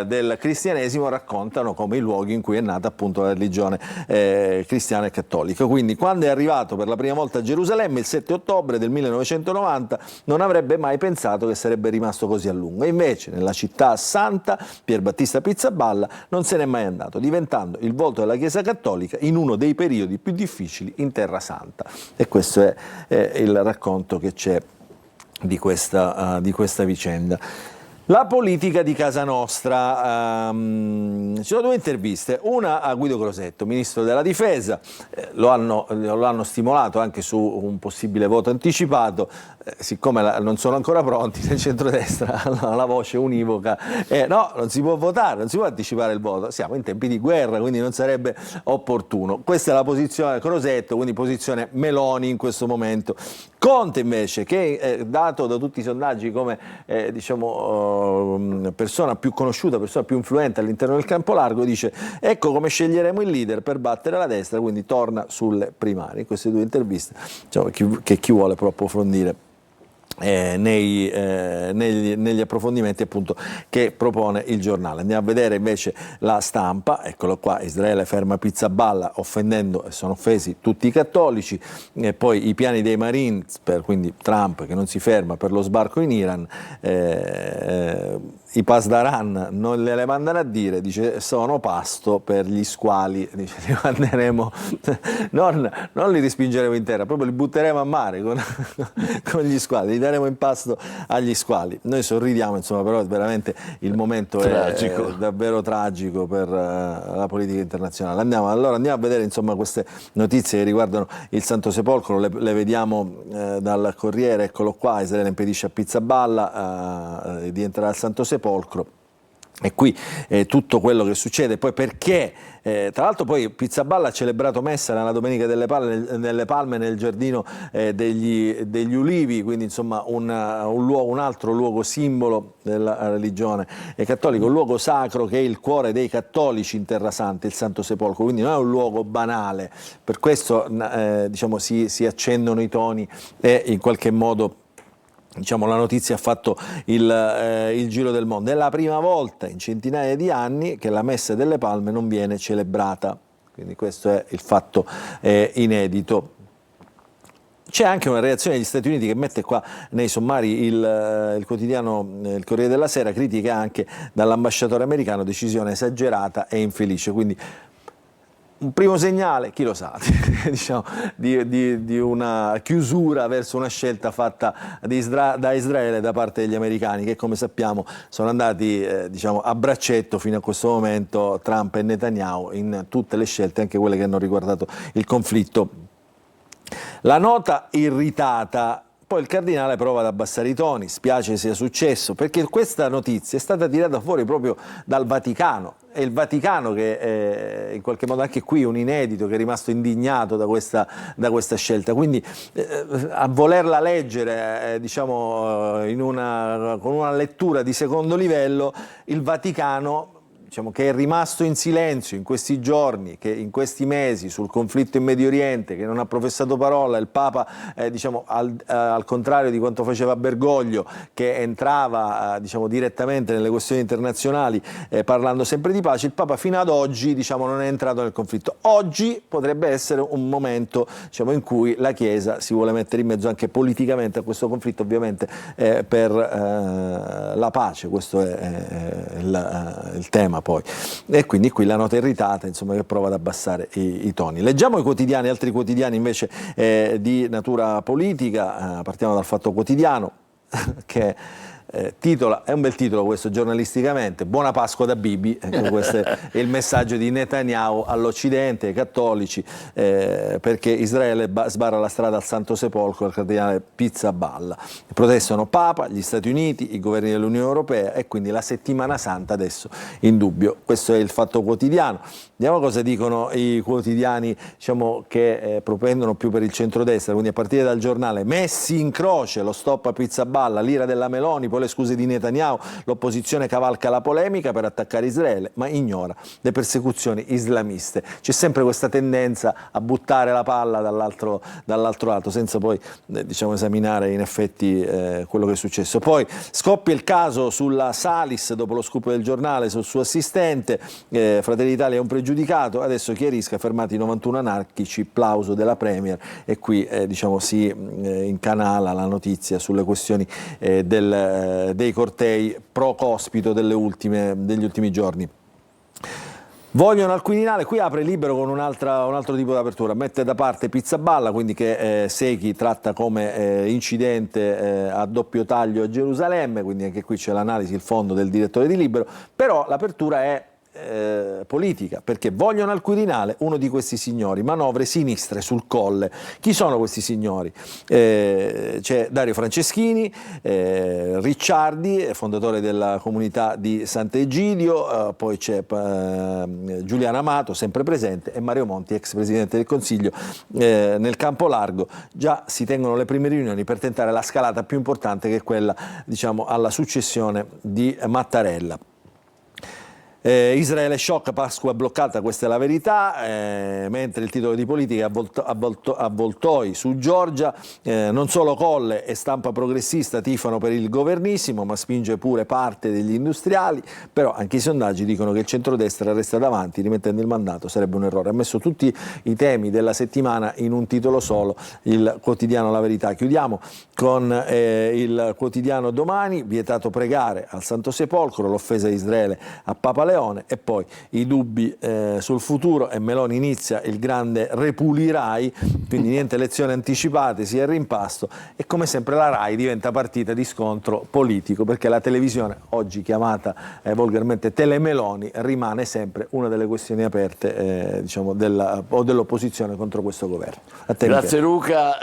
del cristianesimo raccontano come i luoghi in cui è nata appunto la religione cristiana e cattolica. Quindi quando è arrivato per la prima volta a Gerusalemme il 7 ottobre del 1990 non avrebbe mai pensato che sarebbe rimasto così a lungo, e invece nella città santa Pierbattista Pizzaballa non se n'è mai andato, diventando il volto della Chiesa Cattolica in uno dei periodi più difficili in Terra Santa. E questo è il racconto che c'è di questa vicenda. La politica di casa nostra, ci sono due interviste, una a Guido Crosetto, ministro della difesa, lo hanno stimolato anche su un possibile voto anticipato, siccome non sono ancora pronti nel centrodestra, la voce univoca è no, non si può votare, non si può anticipare il voto, siamo in tempi di guerra, quindi non sarebbe opportuno. Questa è la posizione Crosetto, quindi posizione Meloni in questo momento. Conte invece, che è dato da tutti i sondaggi come persona più conosciuta, persona più influente all'interno del campo largo, dice: ecco come sceglieremo il leader per battere la destra, quindi torna sulle primarie. In queste due interviste, diciamo, che chi vuole può approfondire negli approfondimenti appunto che propone il giornale. Andiamo a vedere invece La Stampa, eccolo qua: Israele ferma Pizzaballa offendendo, e sono offesi tutti i cattolici, e poi i piani dei Marines, quindi Trump che non si ferma per lo sbarco in Iran, i Pasdaran non le mandano a dire, dice sono pasto per gli squali, dice li manderemo, non li respingeremo in terra, proprio li butteremo a mare con gli squali, li daremo in pasto agli squali. Noi sorridiamo, insomma, però veramente il momento tragico. È davvero tragico per la politica internazionale. Andiamo a vedere insomma queste notizie che riguardano il Santo Sepolcro, le vediamo dal Corriere, eccolo qua: Israele impedisce a Pizzaballa di entrare al Santo Sepolcro. E qui tutto quello che succede, poi perché tra l'altro poi Pizzaballa ha celebrato messa nella Domenica delle Palme nel giardino degli Ulivi, quindi insomma un altro luogo simbolo della religione cattolica, un luogo sacro che è il cuore dei cattolici in Terra Santa, il Santo Sepolcro, quindi non è un luogo banale, per questo si accendono i toni e in qualche modo la notizia ha fatto il giro del mondo. È la prima volta in centinaia di anni che la Messa delle Palme non viene celebrata, quindi questo è il fatto inedito. C'è anche una reazione degli Stati Uniti che mette qua nei sommari il quotidiano il Corriere della Sera, critica anche dall'ambasciatore americano, decisione esagerata e infelice, quindi un primo segnale, chi lo sa, di una chiusura verso una scelta fatta da Israele da parte degli americani, che come sappiamo sono andati a braccetto fino a questo momento, Trump e Netanyahu, in tutte le scelte, anche quelle che hanno riguardato il conflitto La nota irritata. Poi il cardinale prova ad abbassare i toni, spiace sia successo, perché questa notizia è stata tirata fuori proprio dal Vaticano. È il Vaticano che in qualche modo anche qui un inedito che è rimasto indignato da questa scelta. Quindi a volerla leggere diciamo, con una lettura di secondo livello, il Vaticano, diciamo, che è rimasto in silenzio in questi giorni, che in questi mesi sul conflitto in Medio Oriente, che non ha professato parola, il Papa diciamo, al contrario di quanto faceva Bergoglio, che entrava diciamo, direttamente nelle questioni internazionali parlando sempre di pace, il Papa fino ad oggi diciamo, non è entrato nel conflitto. Oggi potrebbe essere un momento diciamo, in cui la Chiesa si vuole mettere in mezzo anche politicamente a questo conflitto, ovviamente per la pace, questo è il tema poi. E quindi qui la nota irritata, insomma, che prova ad abbassare i toni. Leggiamo i quotidiani, altri quotidiani invece di natura politica. Partiamo dal Fatto Quotidiano che titola, è un bel titolo questo giornalisticamente, Buona Pasqua da Bibi, questo è il messaggio di Netanyahu all'Occidente, ai cattolici, perché Israele sbarra la strada al Santo Sepolcro, al cardinale Pizzaballa. Protestano Papa, gli Stati Uniti, i governi dell'Unione Europea e quindi la settimana santa adesso in dubbio. Questo è il Fatto Quotidiano. Vediamo cosa dicono i quotidiani diciamo, che propendono più per il centrodestra, quindi a partire dal Giornale, messi in croce, lo stop a Pizzaballa, l'ira della Meloni, poi le scuse di Netanyahu, l'opposizione cavalca la polemica per attaccare Israele, ma ignora le persecuzioni islamiste. C'è sempre questa tendenza a buttare la palla dall'altro lato, senza poi diciamo, esaminare in effetti quello che è successo. Poi scoppia il caso sulla Salis, dopo lo scoop del Giornale sul suo assistente, Fratelli d'Italia è un pregiudicato, adesso chiarisca, fermati 91 anarchici, plauso della Premier, e qui diciamo, si incanala la notizia sulle questioni dei cortei pro Cospito degli ultimi giorni. Vogliono al Quirinale, qui apre Libero con un altro tipo di apertura, mette da parte Pizzaballa, quindi che Secchi tratta come incidente a doppio taglio a Gerusalemme, quindi anche qui c'è l'analisi, il fondo del direttore di Libero, però l'apertura è politica, perché vogliono al Quirinale uno di questi signori, manovre sinistre sul Colle. Chi sono questi signori? C'è Dario Franceschini, Ricciardi, fondatore della comunità di Sant'Egidio, poi c'è Giuliano Amato, sempre presente, e Mario Monti, ex presidente del Consiglio. Nel campo largo già si tengono le prime riunioni per tentare la scalata più importante, che è quella diciamo, alla successione di Mattarella. Israele shock, Pasqua bloccata, questa è la verità, mentre il titolo di politica avvoltoi su Giorgia, non solo Colle e stampa progressista tifano per il governissimo, ma spinge pure parte degli industriali, però anche i sondaggi dicono che il centrodestra resta davanti, rimettendo il mandato sarebbe un errore. Ha messo tutti i temi della settimana in un titolo solo, il quotidiano La Verità. Chiudiamo con il quotidiano Domani, vietato pregare al Santo Sepolcro, l'offesa di Israele a Papa Leone, e poi i dubbi sul futuro, e Meloni inizia il grande repulirai, quindi niente elezioni anticipate, sia il rimpasto, e come sempre la RAI diventa partita di scontro politico, perché la televisione, oggi chiamata volgarmente Telemeloni, rimane sempre una delle questioni aperte diciamo, dell'opposizione contro questo governo. Grazie Luca,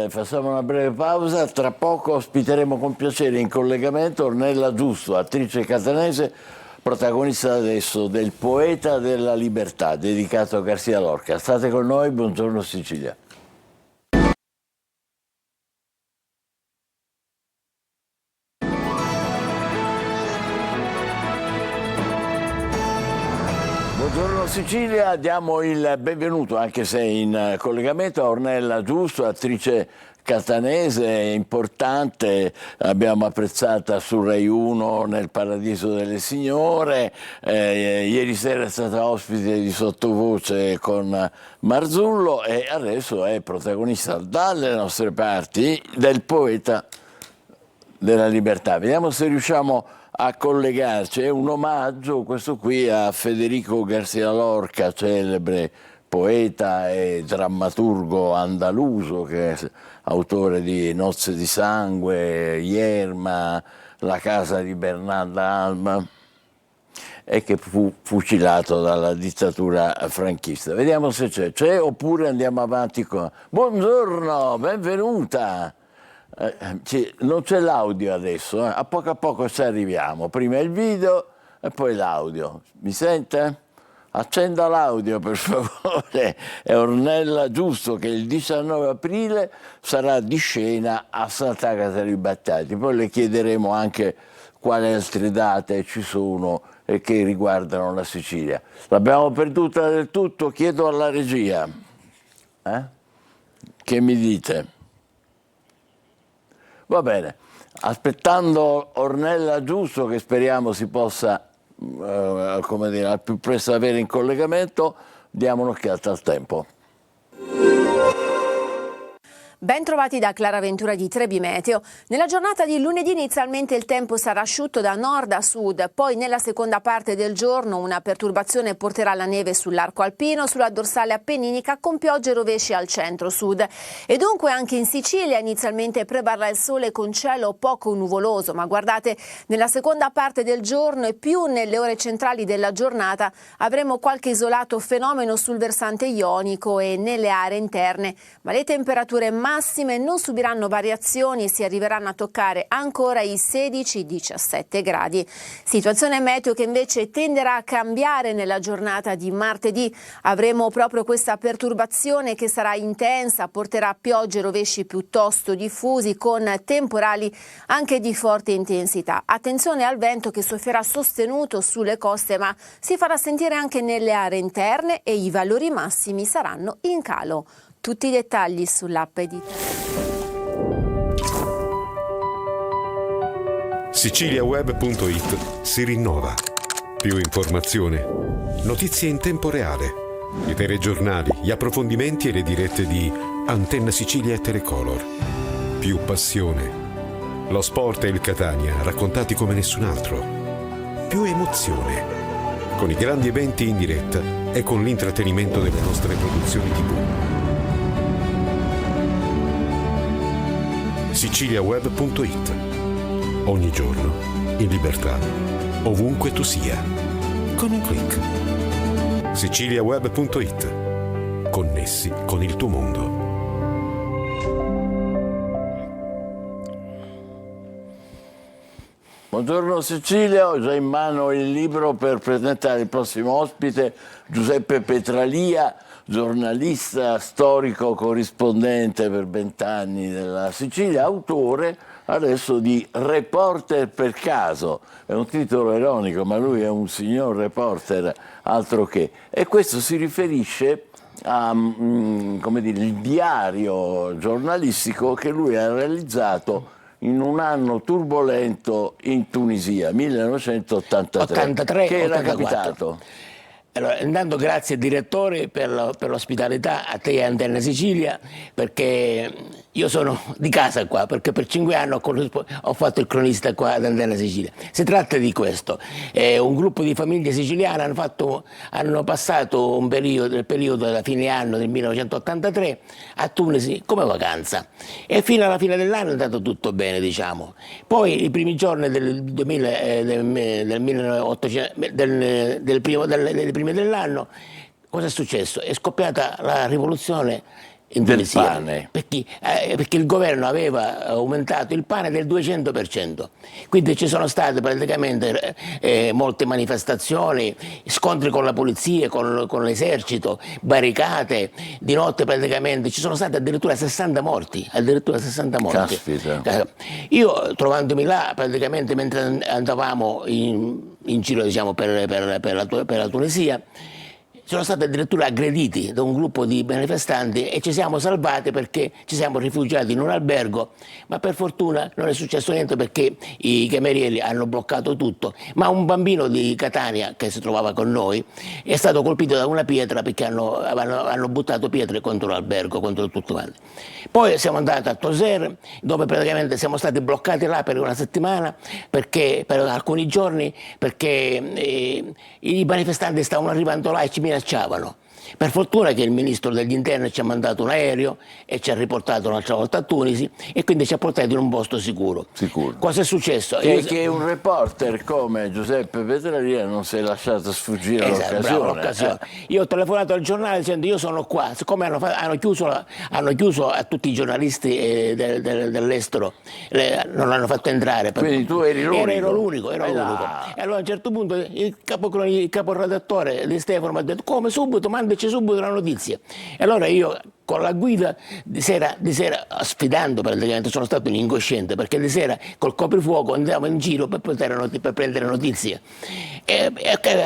facciamo una breve pausa, tra poco ospiteremo con piacere in collegamento Ornella Giusto, attrice catanese, protagonista adesso del Poeta della Libertà, dedicato a Garcia Lorca. State con noi, buongiorno Sicilia. Buongiorno Sicilia, diamo il benvenuto, anche se in collegamento, a Ornella Giusto, attrice catanese importante, l'abbiamo apprezzata su Rai 1 nel Paradiso delle Signore, ieri sera è stata ospite di Sottovoce con Marzullo e adesso è protagonista dalle nostre parti del Poeta della Libertà. Vediamo se riusciamo a collegarci, è un omaggio questo qui a Federico García Lorca, celebre poeta e drammaturgo andaluso, che è autore di Nozze di sangue, Yerma, La casa di Bernarda Alba. e che fu fucilato dalla dittatura franchista. Vediamo se c'è oppure andiamo avanti con... Buongiorno, benvenuta! Non c'è l'audio adesso, a poco ci arriviamo. Prima il video e poi l'audio. Mi sente? Accenda l'audio per favore. È Ornella Giusto che il 19 aprile sarà di scena a Sant'Agata dei Battati. Poi le chiederemo anche quali altre date ci sono e che riguardano la Sicilia. L'abbiamo perduta del tutto? Chiedo alla regia. Che mi dite? Va bene. Aspettando Ornella Giusto, che speriamo si possa come dire, al più presto avere in collegamento, diamo un'occhiata al tempo. Ben trovati da Clara Ventura di Trebi Meteo. Nella giornata di lunedì inizialmente il tempo sarà asciutto da nord a sud, poi nella seconda parte del giorno una perturbazione porterà la neve sull'arco alpino, sulla dorsale appenninica con piogge e rovesci al centro-sud. E dunque anche in Sicilia inizialmente prevarrà il sole con cielo poco nuvoloso, ma guardate, nella seconda parte del giorno e più nelle ore centrali della giornata avremo qualche isolato fenomeno sul versante ionico e nelle aree interne, ma le temperature massime non subiranno variazioni e si arriveranno a toccare ancora i 16-17 gradi. Situazione meteo che invece tenderà a cambiare nella giornata di martedì. Avremo proprio questa perturbazione che sarà intensa, porterà piogge e rovesci piuttosto diffusi con temporali anche di forte intensità. Attenzione al vento che soffierà sostenuto sulle coste, ma si farà sentire anche nelle aree interne e i valori massimi saranno in calo. Tutti i dettagli sull'app di Siciliaweb.it si rinnova. Più informazione, notizie in tempo reale, i telegiornali, gli approfondimenti e le dirette di Antenna Sicilia e Telecolor. Più passione, lo sport e il Catania raccontati come nessun altro. Più emozione, con i grandi eventi in diretta e con l'intrattenimento delle nostre produzioni TV. Siciliaweb.it. Ogni giorno, in libertà, ovunque tu sia, con un click. Siciliaweb.it. Connessi con il tuo mondo. Buongiorno Sicilia, ho già in mano il libro per presentare il prossimo ospite, Giuseppe Petralia, giornalista, storico, corrispondente per 20 anni della Sicilia, autore adesso di Reporter per caso. È un titolo ironico, ma lui è un signor reporter, altro che. E questo si riferisce a come dire, il diario giornalistico che lui ha realizzato in un anno turbolento in Tunisia, 1983. Che era capitato? Allora, intanto grazie direttore per l'ospitalità, a te e a Antenna Sicilia, perché io sono di casa qua, perché per 5 anni ho fatto il cronista qua ad Antenna Sicilia. Si tratta di questo, un gruppo di famiglie siciliane hanno passato il periodo della fine anno del 1983 a Tunisi come vacanza e fino alla fine dell'anno è andato tutto bene, diciamo. Poi i primi giorni del primi dell'anno, cosa è successo? È scoppiata la rivoluzione in Tunisia, perché il governo aveva aumentato il pane del 200%, quindi ci sono state praticamente molte manifestazioni, scontri con la polizia, con l'esercito, barricate, di notte praticamente ci sono stati addirittura 60 morti. Caspita. Io trovandomi là praticamente mentre andavamo in giro, diciamo, per la Tunisia, sono stati addirittura aggrediti da un gruppo di manifestanti e ci siamo salvati perché ci siamo rifugiati in un albergo, ma per fortuna non è successo niente perché i camerieri hanno bloccato tutto, ma un bambino di Catania che si trovava con noi è stato colpito da una pietra perché hanno buttato pietre contro l'albergo, contro tutto quanto. Poi siamo andati a Toser, dove praticamente siamo stati bloccati là per una settimana, per alcuni giorni, perché i manifestanti stavano arrivando là e ci minacciavano. Per fortuna che il ministro degli interni ci ha mandato un aereo e ci ha riportato un'altra volta a Tunisi e quindi ci ha portato in un posto sicuro. Cosa è successo? Che un reporter come Giuseppe Petralia non si è lasciato sfuggire l'occasione. Io ho telefonato al giornale dicendo io sono qua, siccome hanno chiuso a tutti i giornalisti dell'estero, non l'hanno fatto entrare. Quindi tu eri l'unico? Ero l'unico. E allora a un certo punto il caporedattore di Stefano mi ha detto come subito, mandaci subito la notizia. E allora io con la guida di sera sfidando praticamente, sono stato un incosciente perché di sera col coprifuoco andavo in giro per prendere notizie e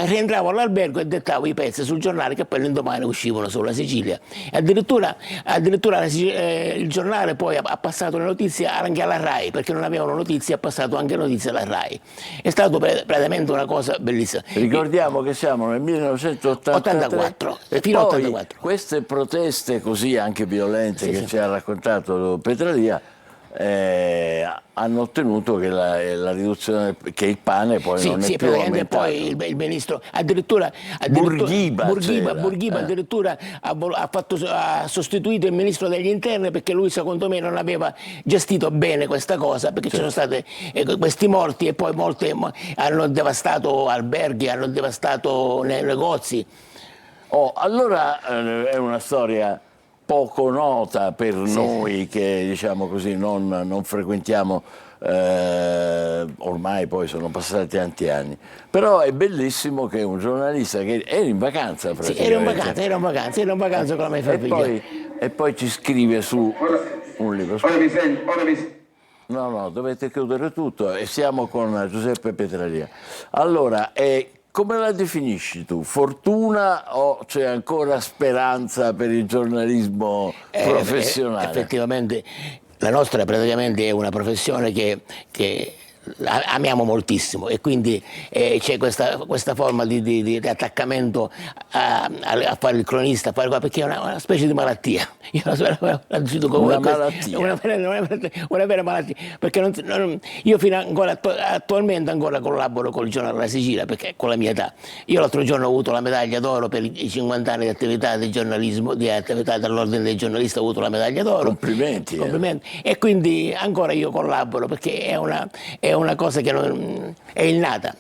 rientravo all'albergo e dettavo i pezzi sul giornale che poi l'indomani uscivano sulla Sicilia. E addirittura il giornale poi ha passato le notizie anche alla RAI, perché non avevano notizie, ha passato anche notizie alla RAI. È stato praticamente una cosa bellissima. Ricordiamo che siamo nel 1984 e fino poi 84. Queste proteste così anche violente che ci ha raccontato Petralia hanno ottenuto che la riduzione, che il pane poi non è più aumentato. Poi il ministro addirittura Bourguiba addirittura ha sostituito il ministro degli interni perché lui secondo me non aveva gestito bene questa cosa, perché ci sono stati questi morti e poi molte hanno devastato alberghi, hanno devastato negozi. Allora è una storia poco nota per noi che diciamo così non frequentiamo, ormai poi sono passati tanti anni, però è bellissimo che un giornalista che era in vacanza praticamente, era in vacanza con la mia famiglia e poi ci scrive su un libro. No, dovete chiudere tutto e siamo con Giuseppe Petralia. Allora, come la definisci tu? Fortuna o c'è ancora speranza per il giornalismo professionale? Effettivamente la nostra praticamente è una professione che amiamo moltissimo e quindi c'è questa forma di attaccamento a fare il cronista, perché è una specie di malattia. Io una vera malattia, perché io attualmente ancora collaboro con il giornale La Sicilia, perché con la mia età. Io l'altro giorno ho avuto la medaglia d'oro per i 50 anni di attività di giornalismo, di attività dell'ordine dei giornalisti, ho avuto la medaglia d'oro. Complimenti. E quindi ancora io collaboro perché è una cosa che è innata.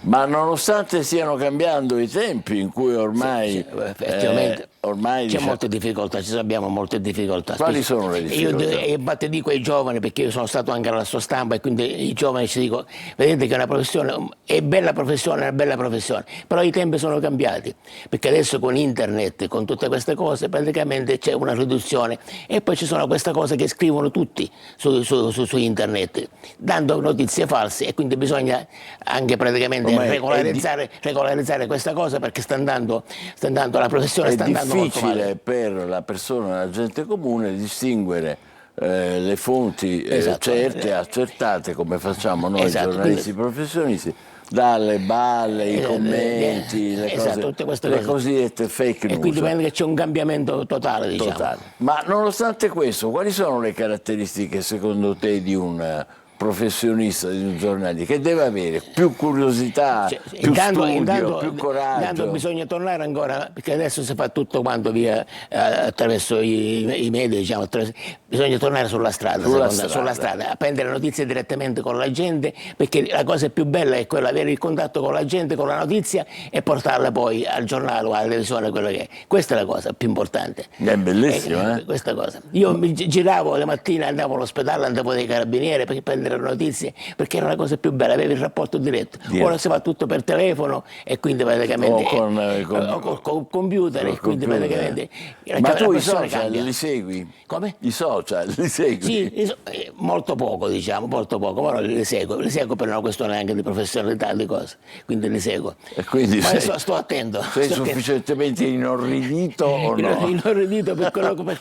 Ma nonostante stiano cambiando i tempi in cui ormai effettivamente c'è molte difficoltà, abbiamo molte difficoltà. Quali sono le difficoltà? Io infatti dico ai giovani, perché io sono stato anche alla sua stampa e quindi i giovani ci dico, vedete che è una professione, è una bella professione, però i tempi sono cambiati, perché adesso con internet, con tutte queste cose, praticamente c'è una riduzione e poi ci sono queste cose che scrivono tutti su internet, dando notizie false e quindi bisogna anche praticamente regolarizzare questa cosa, perché sta andando la professione sta andando molto male. È difficile per la persona, la gente comune, distinguere le fonti certe, accertate, come facciamo noi giornalisti professionisti, dalle balle, i commenti, le cosiddette fake news. E quindi dipende che c'è un cambiamento totale, diciamo. Ma nonostante questo, quali sono le caratteristiche secondo te di un professionista, di un giornalista? Che deve avere più curiosità, più studio, più coraggio? Intanto bisogna tornare ancora, perché adesso si fa tutto quanto via attraverso i media, diciamo, bisogna tornare sulla strada, a prendere notizie direttamente con la gente, perché la cosa più bella è quella, avere il contatto con la gente, con la notizia e portarla poi al giornale o alla televisione, quello che è. Questa è la cosa più importante. È bellissimo, questa cosa. Io mi giravo le mattine, andavo all'ospedale, andavo dai carabinieri per prendere notizie, perché era la cosa più bella, avevi il rapporto diretto. Ora si fa tutto per telefono e quindi praticamente con computer e quindi praticamente. Ma tu i social li segui? Come? I social li segui? Sì, molto poco, diciamo, molto poco, ma li seguo per una questione anche di professionalità di cose, quindi li seguo. E quindi ma adesso sto attento. Sei sufficientemente inorridito o no? Inorridito per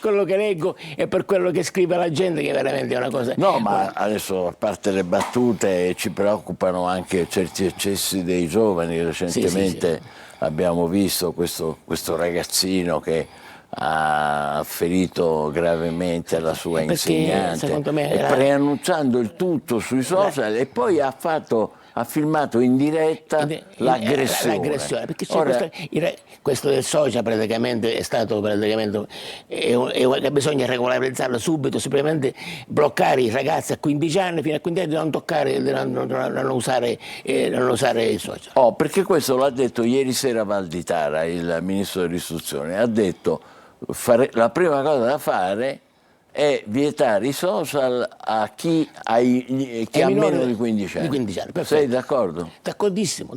quello che leggo e per quello che scrive la gente, che veramente è una cosa. No, ma adesso a parte le battute ci preoccupano anche certi eccessi dei giovani. Recentemente abbiamo visto questo ragazzino che ha ferito gravemente la sua insegnante, secondo me preannunciando il tutto sui social e poi ha fatto ha filmato in diretta l'aggressione. Perché c'è questo del social praticamente è stato bisogna regolarizzarlo subito, semplicemente bloccare i ragazzi a 15 anni, fino a 15 anni di non toccare, di non usare i social. Perché questo l'ha detto ieri sera Valditara, il ministro dell'istruzione, ha detto la prima cosa da fare è vietare i social a chi ha meno di 15 anni. Sei d'accordo? D'accordissimo.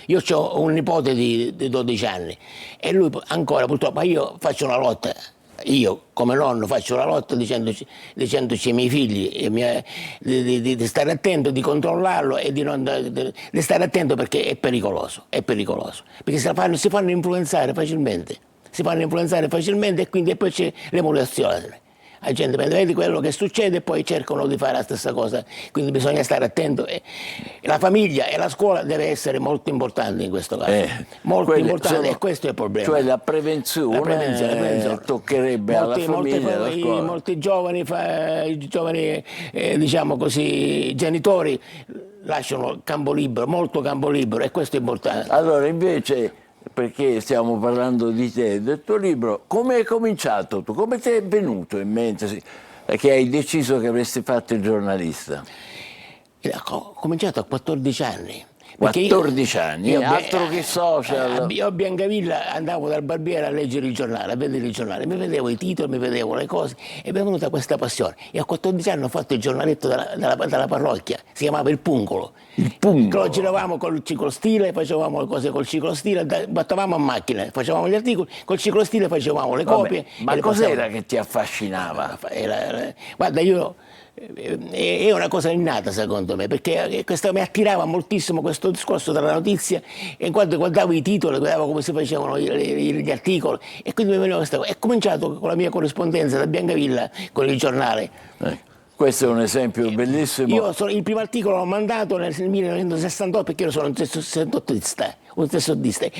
Io ho un nipote di 12 anni e lui ancora purtroppo, io faccio una lotta, io come nonno faccio una lotta dicendoci ai miei figli di stare attento, di controllarlo e di stare attento perché è pericoloso, perché si fanno influenzare facilmente e quindi poi c'è l'emulazione. La gente vede quello che succede e poi cercano di fare la stessa cosa, quindi bisogna stare attento. La famiglia e la scuola deve essere molto importante in questo caso, molto importante, e questo è il problema. Cioè la prevenzione toccherebbe alla famiglia. Molti giovani diciamo così, genitori lasciano molto campo libero, e questo è importante. Allora invece, perché stiamo parlando di te, del tuo libro, come hai cominciato tu? Come ti è venuto in mente che hai deciso che avresti fatto il giornalista? Ho cominciato a 14 anni. 14 anni, altro che social. Io a Biancavilla andavo dal barbiere a leggere il giornale, a vedere il giornale, mi vedevo i titoli, mi vedevo le cose e mi è venuta questa passione. E a 14 anni ho fatto il giornaletto dalla parrocchia, si chiamava Il Pungolo. Lo giravamo col ciclostile, facevamo le cose col ciclostile, battavamo a macchina, facevamo gli articoli, col ciclostile facevamo le copie. Ma cos'era che ti affascinava? Guarda, è una cosa innata secondo me, perché questo mi attirava moltissimo, questo discorso della notizia, e quando guardavo i titoli, guardavo come si facevano gli articoli, e quindi mi veniva questa cosa. È cominciato con la mia corrispondenza da Biancavilla con il giornale. Questo è un esempio bellissimo. Io il primo articolo l'ho mandato nel 1968 perché io sono un sessantottista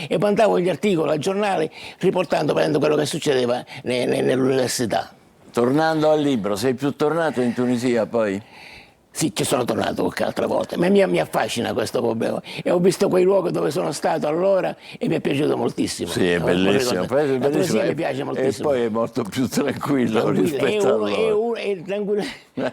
e mandavo gli articoli al giornale prendendo quello che succedeva nell'università. Tornando al libro, sei più tornato in Tunisia poi? Sì, ci sono tornato qualche altra volta, ma mi affascina questo problema. E ho visto quei luoghi dove sono stato allora e mi è piaciuto moltissimo. Sì, è bellissimo. La Tunisia mi piace moltissimo. E poi è molto più tranquillo rispetto a allora. La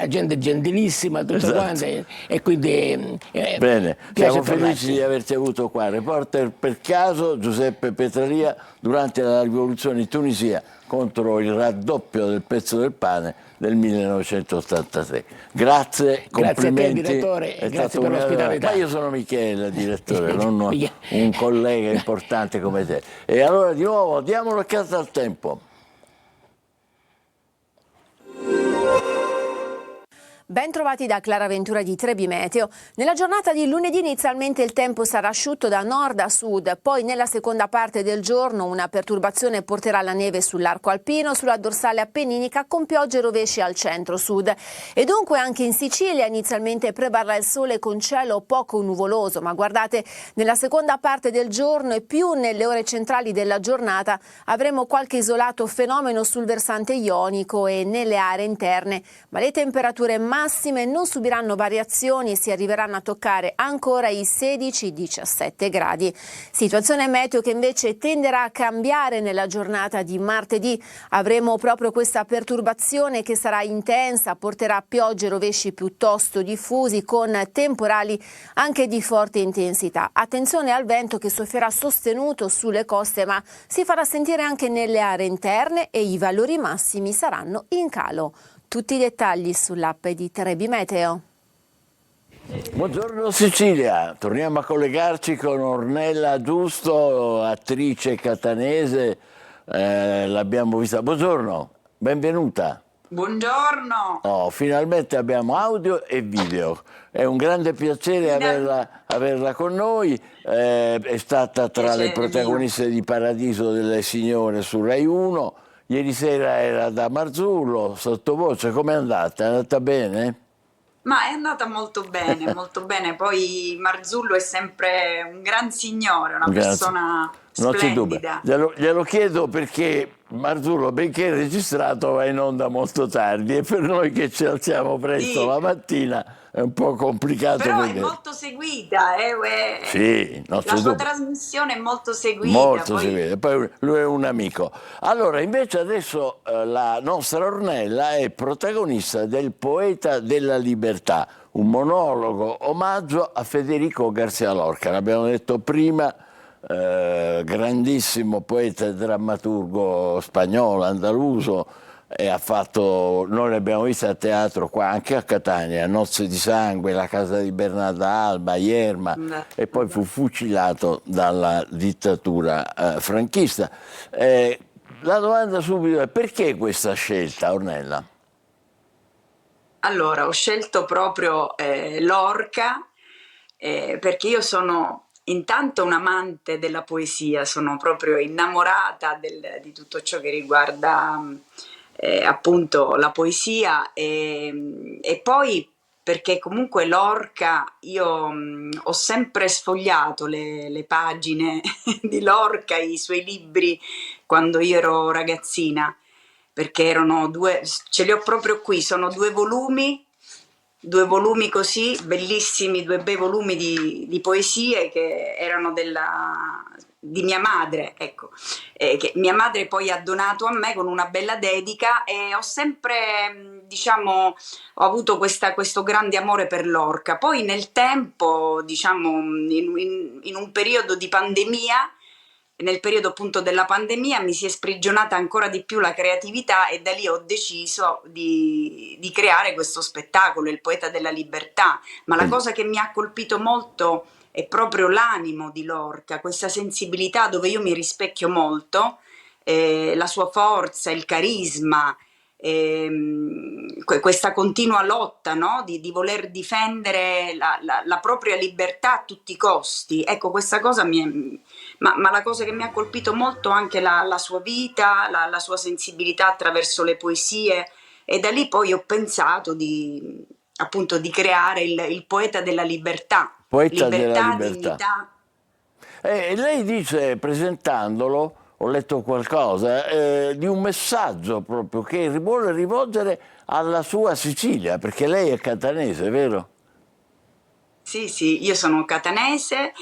gente è gentilissima, tutto quanto, e quindi bene, siamo felici di averti avuto qua. Reporter per caso Giuseppe Petralia durante la rivoluzione in Tunisia contro il raddoppio del prezzo del pane del 1983. Grazie, complimenti. Grazie a te, direttore, e grazie per l'ospitalità. Ma io sono Michele, direttore, non un collega importante come te. E allora di nuovo diamo un'occhiata al tempo. Ben trovati da Clara Ventura di Trebi Meteo. Nella giornata di lunedì inizialmente il tempo sarà asciutto da nord a sud, poi nella seconda parte del giorno una perturbazione porterà la neve sull'arco alpino, sulla dorsale appenninica con piogge e rovesci al centro-sud. E dunque anche in Sicilia inizialmente prevarrà il sole con cielo poco nuvoloso, ma guardate, nella seconda parte del giorno e più nelle ore centrali della giornata avremo qualche isolato fenomeno sul versante ionico e nelle aree interne, ma le temperature massime non subiranno variazioni e si arriveranno a toccare ancora i 16-17 gradi. Situazione meteo che invece tenderà a cambiare nella giornata di martedì. Avremo proprio questa perturbazione che sarà intensa, porterà piogge e rovesci piuttosto diffusi con temporali anche di forte intensità. Attenzione al vento che soffierà sostenuto sulle coste, ma si farà sentire anche nelle aree interne e i valori massimi saranno in calo. Tutti i dettagli sull'app di Trebi Meteo. Buongiorno Sicilia, torniamo a collegarci con Ornella Giusto, attrice catanese, l'abbiamo vista. Buongiorno, benvenuta. Buongiorno. Finalmente abbiamo audio e video, è un grande piacere averla con noi, è stata tra le protagoniste di Paradiso delle Signore su Rai 1. Ieri sera era da Marzullo, sottovoce, com'è andata? È andata bene? Ma è andata molto bene, molto bene. Poi Marzullo è sempre un gran signore, una persona Non c'è dubbio. splendida. Glielo chiedo perché Marzullo, benché registrato, va in onda molto tardi e per noi che ci alziamo presto Sì. la mattina è un po' complicato. Però è perché... molto seguita, Sì, non c'è la sua dubbio. trasmissione è molto seguita. Molto Poi... seguito, poi lui è un amico. Allora, invece adesso la nostra Ornella è protagonista del Poeta della Libertà, un monologo omaggio a Federico García Lorca. L'abbiamo detto prima, grandissimo poeta e drammaturgo spagnolo, andaluso, e ha fatto, noi l'abbiamo visto a teatro qua, anche a Catania, Nozze di sangue, La casa di Bernarda Alba, Ierma, e poi fu fucilato dalla dittatura franchista. La domanda subito è: perché questa scelta, Ornella? Allora, ho scelto proprio Lorca perché io sono intanto un amante della poesia, sono proprio innamorata di tutto ciò che riguarda appunto la poesia e poi perché comunque Lorca, io ho sempre sfogliato le pagine di Lorca, i suoi libri quando io ero ragazzina, perché erano ce li ho proprio qui, sono due volumi così bellissimi, due bei volumi di poesie che erano di mia madre, ecco, che mia madre poi ha donato a me con una bella dedica e ho sempre, diciamo, ho avuto questo grande amore per Lorca. Poi nel tempo, diciamo, in un periodo di pandemia, nel periodo appunto della pandemia mi si è sprigionata ancora di più la creatività e da lì ho deciso di creare questo spettacolo, Il Poeta della Libertà. Ma la cosa che mi ha colpito molto è proprio l'animo di Lorca, questa sensibilità dove io mi rispecchio molto, la sua forza, il carisma, questa continua lotta, no? di voler difendere la propria libertà a tutti i costi. Ecco, questa cosa ma la cosa che mi ha colpito molto anche la sua vita, la sua sensibilità attraverso le poesie, e da lì poi ho pensato appunto di creare il Poeta della Libertà. Poeta della Libertà, Libertà. dignità. E lei dice, presentandolo, ho letto qualcosa, di un messaggio proprio che vuole rivolgere alla sua Sicilia, perché lei è catanese, vero? Sì, io sono catanese,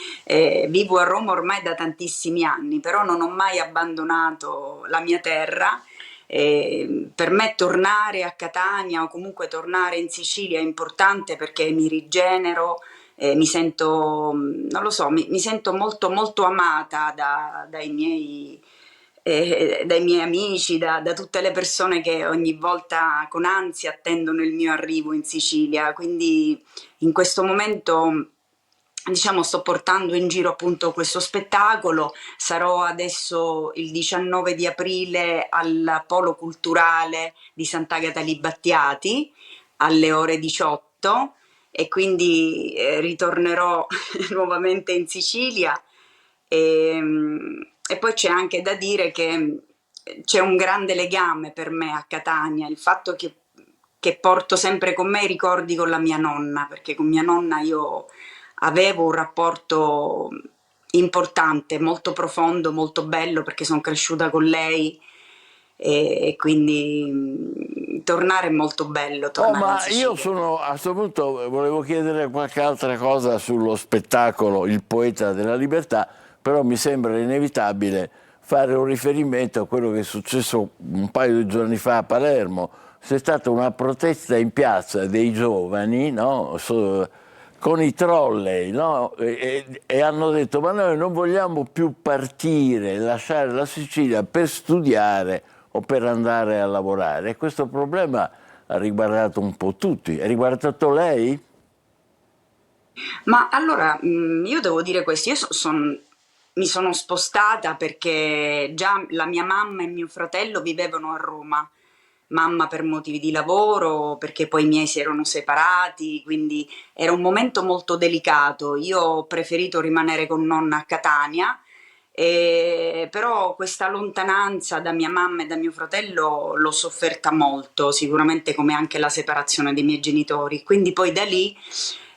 vivo a Roma ormai da tantissimi anni, però non ho mai abbandonato la mia terra. Per me tornare a Catania o comunque tornare in Sicilia è importante perché mi rigenero, mi sento, non lo so, mi sento molto, molto amata dai miei amici, da tutte le persone che ogni volta con ansia attendono il mio arrivo in Sicilia. Quindi in questo momento, diciamo, sto portando in giro appunto questo spettacolo. Sarò adesso il 19 di aprile al Polo Culturale di Sant'Agata Libattiati alle ore 18 e quindi ritornerò nuovamente in Sicilia. E poi c'è anche da dire che c'è un grande legame per me a Catania, il fatto che porto sempre con me i ricordi con la mia nonna, perché con mia nonna io avevo un rapporto importante, molto profondo, molto bello, perché sono cresciuta con lei e quindi tornare è molto bello. Ma io sono, a questo punto volevo chiedere qualche altra cosa sullo spettacolo Il Poeta della Libertà, però mi sembra inevitabile fare un riferimento a quello che è successo un paio di giorni fa a Palermo. C'è stata una protesta in piazza dei giovani, no? Con i trolley, no? E hanno detto: ma noi non vogliamo più partire, lasciare la Sicilia per studiare o per andare a lavorare. E questo problema ha riguardato un po' tutti. Ha riguardato lei? Ma allora, io devo dire questo, mi sono spostata perché già la mia mamma e mio fratello vivevano a Roma, mamma per motivi di lavoro, perché poi i miei si erano separati, quindi era un momento molto delicato. Io ho preferito rimanere con nonna a Catania, però questa lontananza da mia mamma e da mio fratello l'ho sofferta molto, sicuramente come anche la separazione dei miei genitori. Quindi poi da lì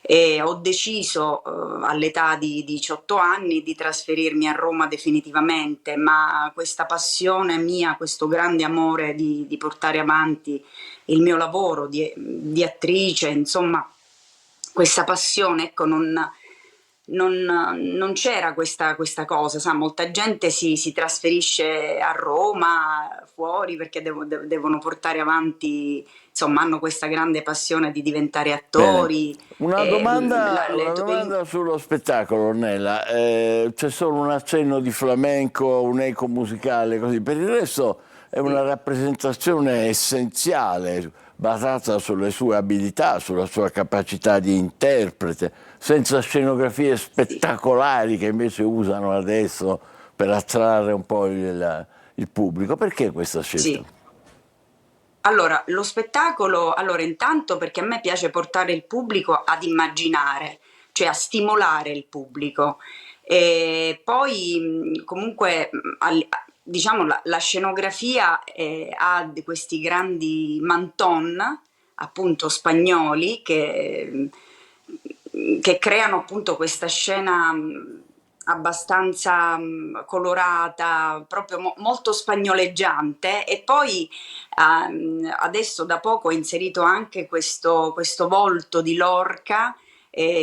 e ho deciso all'età di 18 anni di trasferirmi a Roma definitivamente, ma questa passione mia, questo grande amore di portare avanti il mio lavoro di attrice, insomma, questa passione, ecco, non c'era questa cosa, sa, molta gente si trasferisce a Roma, fuori, perché devono portare avanti, insomma, hanno questa grande passione di diventare attori. Una domanda sullo spettacolo, Ornella. C'è solo un accenno di flamenco, un eco musicale, così. Per il resto è una rappresentazione essenziale, basata sulle sue abilità, sulla sua capacità di interprete, senza scenografie spettacolari che invece usano adesso per attrarre un po' il pubblico. Perché questa scelta? Sì. Allora, lo spettacolo, intanto perché a me piace portare il pubblico ad immaginare, cioè a stimolare il pubblico. E poi comunque diciamo la scenografia ha questi grandi manton, appunto spagnoli, che creano appunto questa scena abbastanza colorata, proprio molto spagnoleggiante. E poi adesso da poco ho inserito anche questo volto di Lorca,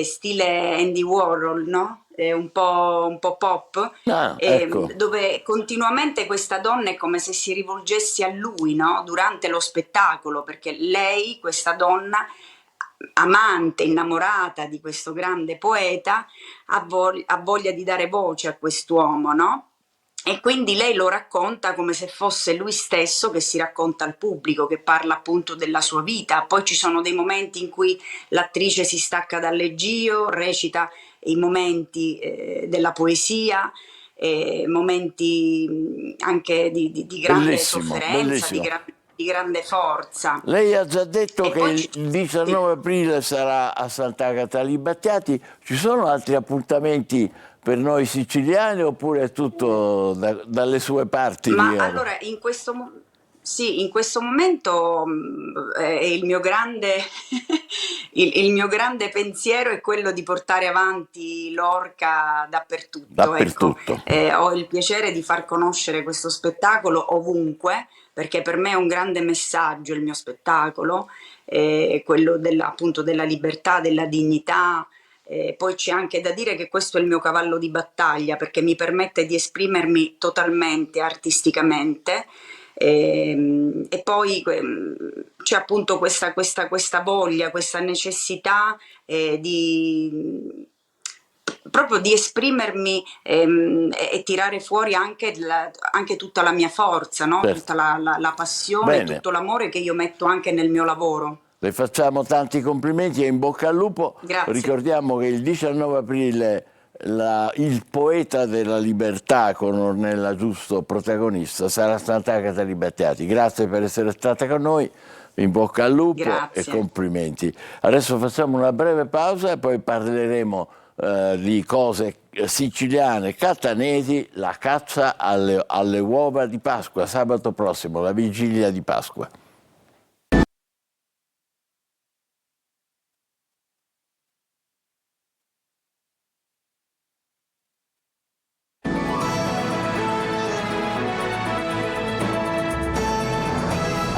stile Andy Warhol, no? Un po' pop, ecco. dove continuamente questa donna è come se si rivolgesse a lui, no? Durante lo spettacolo, perché lei, questa donna, amante, innamorata di questo grande poeta, ha voglia di dare voce a quest'uomo, no? E quindi lei lo racconta come se fosse lui stesso che si racconta al pubblico, che parla appunto della sua vita. Poi ci sono dei momenti in cui l'attrice si stacca dal leggio, recita i momenti della poesia, momenti anche di grande sofferenza, di grande forza. Lei ha già detto che il 19 aprile sarà a Sant'Agata Li Battiati. Ci sono altri appuntamenti per noi siciliani oppure è tutto dalle sue parti? Ma allora, in questo momento il mio grande il mio grande pensiero è quello di portare avanti Lorca dappertutto. Ecco. Ho il piacere di far conoscere questo spettacolo ovunque, perché per me è un grande messaggio il mio spettacolo, quello appunto della libertà, della dignità. Poi c'è anche da dire che questo è il mio cavallo di battaglia, perché mi permette di esprimermi totalmente artisticamente. E poi c'è appunto questa voglia, questa necessità proprio di esprimermi e tirare fuori anche tutta la mia forza, no? Certo. Tutta la passione, tutto l'amore che io metto anche nel mio lavoro. Le facciamo tanti complimenti e in bocca al lupo. Grazie. Ricordiamo che il 19 aprile il poeta della libertà con Ornella Giusto protagonista sarà Sant'Agata Li Battiati. Grazie per essere stata con noi, in bocca al lupo. Grazie. E complimenti. Adesso facciamo una breve pausa e poi parleremo di cose siciliane, catanesi, la caccia alle uova di Pasqua, sabato prossimo, la vigilia di Pasqua.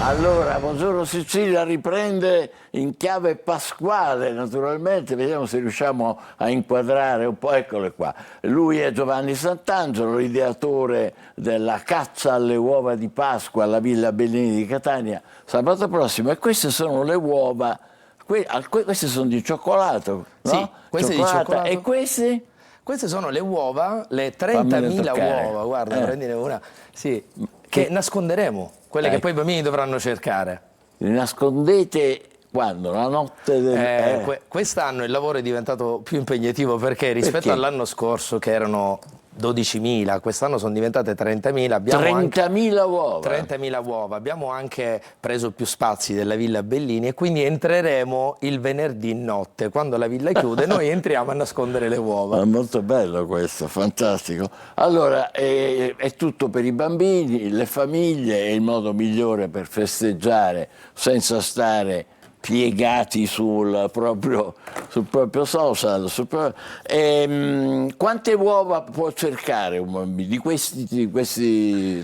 Allora, Buongiorno Sicilia riprende in chiave pasquale, naturalmente, vediamo se riusciamo a inquadrare un po', eccole qua. Lui è Giovanni Sant'Angelo, ideatore della caccia alle uova di Pasqua alla Villa Bellini di Catania, sabato prossimo, e queste sono le uova, queste sono di cioccolato, no? Sì, queste di cioccolato. E queste? Queste sono le uova, le 30.000 uova, guarda, prendine una, sì, che nasconderemo, quelle che poi i bambini dovranno cercare. Le nascondete quando? La notte del... Quest'anno il lavoro è diventato più impegnativo perché rispetto all'anno scorso che erano 12.000, quest'anno sono diventate 30.000. 30.000 uova? 30.000 uova. Abbiamo anche preso più spazi della Villa Bellini e quindi entreremo il venerdì notte. Quando la villa chiude noi entriamo a nascondere le uova. È molto bello questo, fantastico. Allora, è tutto per i bambini, le famiglie, è il modo migliore per festeggiare senza stare piegati sul proprio social. Quante uova può cercare un bambino di questi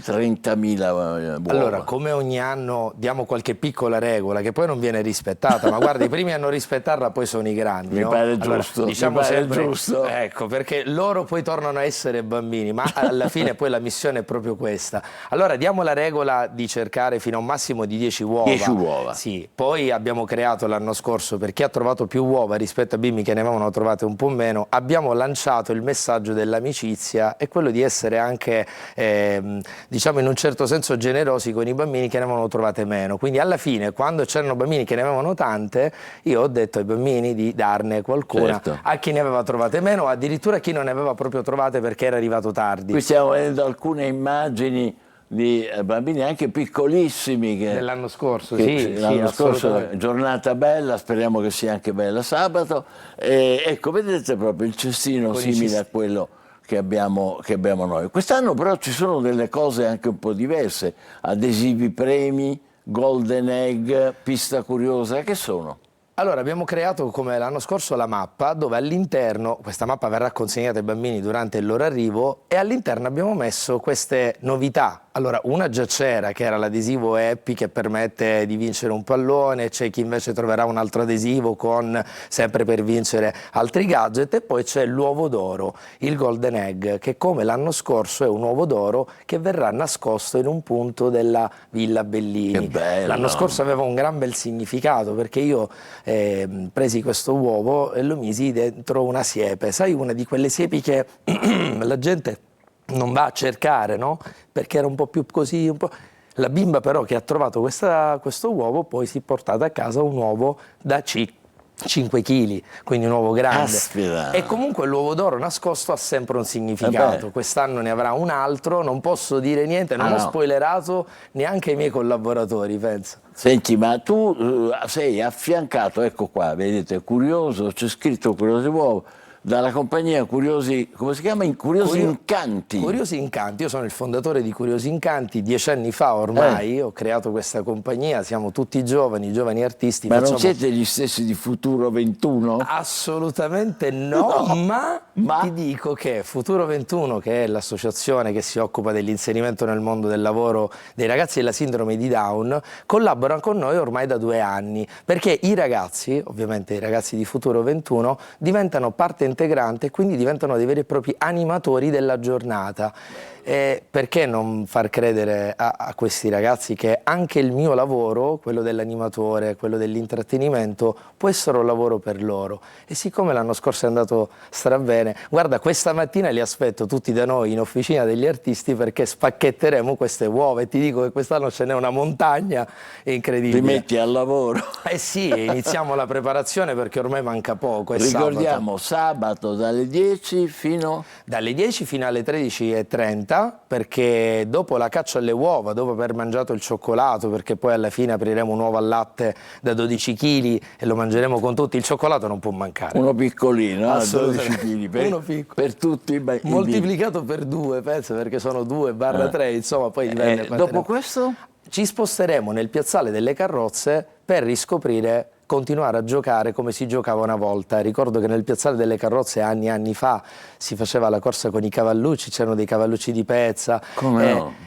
30.000 uova? Allora, come ogni anno diamo qualche piccola regola che poi non viene rispettata, ma guarda, i primi a non rispettarla poi sono i grandi. Mi no? pare allora, giusto, diciamo mi pare sempre, giusto. Ecco, perché loro poi tornano a essere bambini, ma alla fine poi la missione è proprio questa. Allora, diamo la regola di cercare fino a un massimo di 10 uova. 10 uova. Sì, poi abbiamo creato l'anno scorso, per chi ha trovato più uova rispetto a bimbi che ne avevano trovate un po' meno, abbiamo lanciato il messaggio dell'amicizia e quello di essere anche, diciamo in un certo senso, generosi con i bambini che ne avevano trovate meno. Quindi alla fine, quando c'erano bambini che ne avevano tante, io ho detto ai bambini di darne qualcuna a chi ne aveva trovate meno, o addirittura a chi non ne aveva proprio trovate perché era arrivato tardi. Qui stiamo vedendo alcune immagini di bambini anche piccolissimi dell'anno scorso, l'anno scorso, giornata bella, speriamo che sia anche bella sabato. Ecco, vedete proprio il cestino simile a quello che abbiamo noi. Quest'anno però ci sono delle cose anche un po' diverse, adesivi premi, golden egg, pista curiosa, che sono? Allora, abbiamo creato come l'anno scorso la mappa, dove all'interno, questa mappa verrà consegnata ai bambini durante il loro arrivo, e all'interno abbiamo messo queste novità. Allora, una già c'era, che era l'adesivo Happy, che permette di vincere un pallone, c'è chi invece troverà un altro adesivo sempre per vincere altri gadget, e poi c'è l'uovo d'oro, il golden egg, che come l'anno scorso è un uovo d'oro che verrà nascosto in un punto della Villa Bellini. Che bello! L'anno scorso aveva un gran bel significato, perché io presi questo uovo e lo misi dentro una siepe, sai, una di quelle siepi che la gente non va a cercare, no? Perché era un po' più così, un po'. La bimba però che ha trovato questo uovo poi si è portata a casa un uovo da 5 kg, quindi un uovo grande. Aspira. E comunque l'uovo d'oro nascosto ha sempre un significato. Quest'anno ne avrà un altro, non posso dire niente, non ho spoilerato neanche ai miei collaboratori, penso. Senti, ma tu sei affiancato, ecco qua, vedete, Curioso, c'è scritto Curioso Uovo, dalla compagnia Curiosi, come si chiama? Curiosi Incanti. Curiosi Incanti, io sono il fondatore di Curiosi Incanti, 10 anni fa ormai ho creato questa compagnia, siamo tutti giovani artisti. Ma non siete gli stessi di Futuro 21? Assolutamente no, ma ti dico che Futuro 21, che è l'associazione che si occupa dell'inserimento nel mondo del lavoro dei ragazzi della sindrome di Down, collabora con noi ormai da 2 anni, perché i ragazzi, ovviamente i ragazzi di Futuro 21, diventano parte integrante e quindi diventano dei veri e propri animatori della giornata. Perché non far credere a questi ragazzi che anche il mio lavoro, quello dell'animatore, quello dell'intrattenimento, può essere un lavoro per loro? E siccome l'anno scorso è andato strabene, guarda, questa mattina li aspetto tutti da noi in officina degli artisti, perché spacchetteremo queste uova e ti dico che quest'anno ce n'è una montagna incredibile. Ti metti al lavoro? Eh sì, iniziamo la preparazione perché ormai manca poco. Ricordiamo, sabato dalle 10 fino? Dalle 10 fino alle 13:30, perché dopo la caccia alle uova, dopo aver mangiato il cioccolato, perché poi alla fine apriremo un uovo al latte da 12 kg e lo mangeremo con tutti, il cioccolato non può mancare. Uno piccolino, 12 kg per tutti i bambini. Moltiplicato per 2, penso, perché sono 2/3, insomma, poi dipende. Dopo questo? Ci sposteremo nel piazzale delle carrozze per riscoprire, continuare a giocare come si giocava una volta. Ricordo che nel piazzale delle carrozze anni fa si faceva la corsa con i cavallucci, c'erano dei cavallucci di pezza.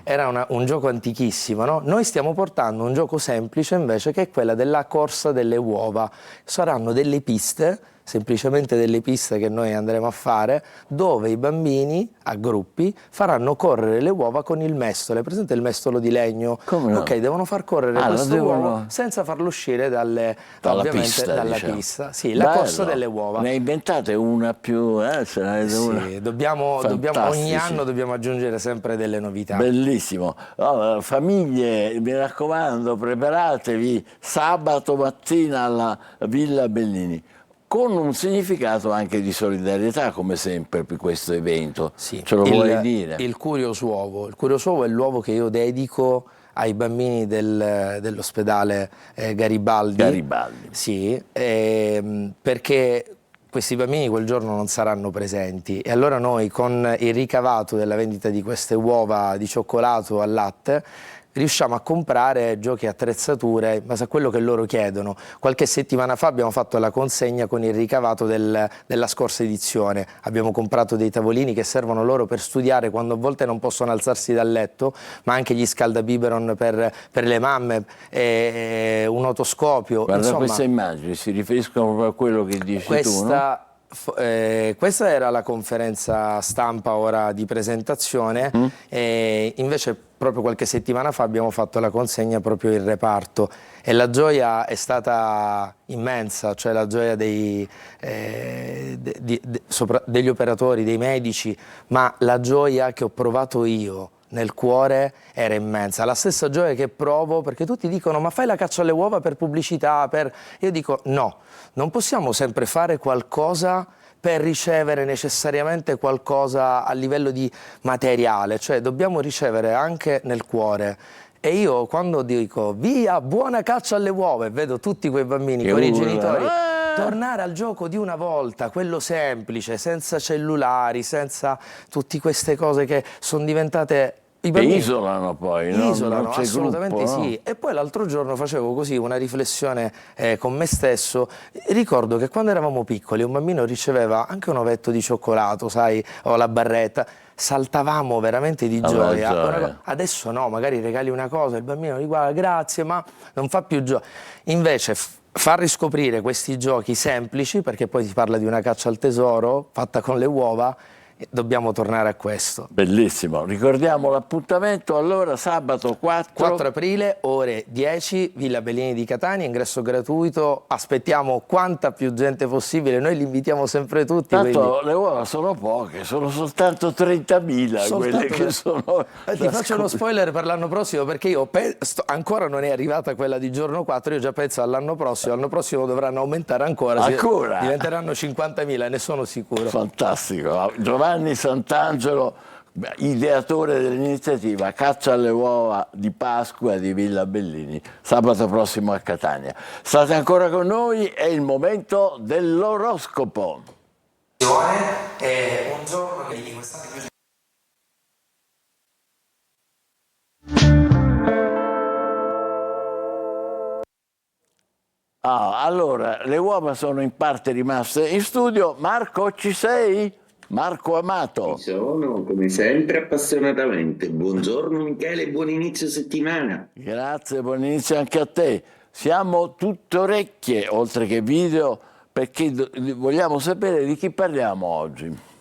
Era un gioco antichissimo, no? Noi stiamo portando un gioco semplice invece, che è quella della corsa delle uova. Saranno delle piste, semplicemente delle piste che noi andremo a fare, dove i bambini a gruppi faranno correre le uova con il mestolo. È presente il mestolo di legno? Ok, devono far correre questo uovo senza farlo uscire dalla pista. Sì, la corsa delle uova. Ne hai inventate una più, sì, dobbiamo ogni anno dobbiamo aggiungere sempre delle novità. Bellissimo. Famiglie, mi raccomando, preparatevi sabato mattina alla Villa Bellini, con un significato anche di solidarietà, come sempre, per questo evento. Sì. Ce lo vuoi dire? Il Curioso Uovo. Il Curioso Uovo è l'uovo che io dedico ai bambini dell'ospedale Garibaldi. Sì, perché questi bambini quel giorno non saranno presenti, e allora noi, con il ricavato della vendita di queste uova di cioccolato al latte, riusciamo a comprare giochi e attrezzature in base a quello che loro chiedono. Qualche settimana fa abbiamo fatto la consegna con il ricavato della scorsa edizione. Abbiamo comprato dei tavolini che servono loro per studiare quando a volte non possono alzarsi dal letto, ma anche gli scaldabiberon per le mamme, un otoscopio. Guarda, insomma, queste immagini si riferiscono proprio a quello che dici tu, no? Questa era la conferenza stampa ora di presentazione, e invece proprio qualche settimana fa abbiamo fatto la consegna proprio in reparto e la gioia è stata immensa, cioè la gioia degli operatori, dei medici, ma la gioia che ho provato io nel cuore era immensa, la stessa gioia che provo, perché tutti dicono ma fai la caccia alle uova per pubblicità, io dico no, non possiamo sempre fare qualcosa per ricevere necessariamente qualcosa a livello di materiale, cioè dobbiamo ricevere anche nel cuore. E io quando dico via, buona caccia alle uova, e vedo tutti quei bambini con i genitori tornare al gioco di una volta, quello semplice, senza cellulari, senza tutte queste cose che sono diventate... Che isolano poi, no? Isolano, Non c'è assolutamente gruppo, sì. no? E poi l'altro giorno facevo così una riflessione con me stesso. Ricordo che quando eravamo piccoli un bambino riceveva anche un ovetto di cioccolato, sai, o la barretta. Saltavamo veramente di gioia. Adesso no, magari regali una cosa, il bambino gli guarda, grazie, ma non fa più gioia. Invece far riscoprire questi giochi semplici, perché poi si parla di una caccia al tesoro fatta con le uova, dobbiamo tornare a questo. Bellissimo, ricordiamo l'appuntamento allora sabato 4 aprile, ore 10, Villa Bellini di Catania, ingresso gratuito, aspettiamo quanta più gente possibile, noi li invitiamo sempre tutti. Tanto le uova sono poche, sono soltanto 30.000 quelle che sono... Ti faccio uno spoiler per l'anno prossimo, perché io ancora non è arrivata quella di giorno 4, io già penso l'anno prossimo dovranno aumentare ancora? Diventeranno 50.000, ne sono sicuro. Fantastico, Giovanni Sant'Angelo, ideatore dell'iniziativa Caccia alle uova di Pasqua di Villa Bellini, sabato prossimo a Catania. State ancora con noi, è il momento dell'oroscopo. È un giorno che di quest'anno... Allora, le uova sono in parte rimaste in studio. Marco, ci sei? Marco Amato. Ci sono, come sempre, appassionatamente. Buongiorno Michele, buon inizio settimana. Grazie, buon inizio anche a te. Siamo tutte orecchie, oltre che video, perché vogliamo sapere di chi parliamo oggi.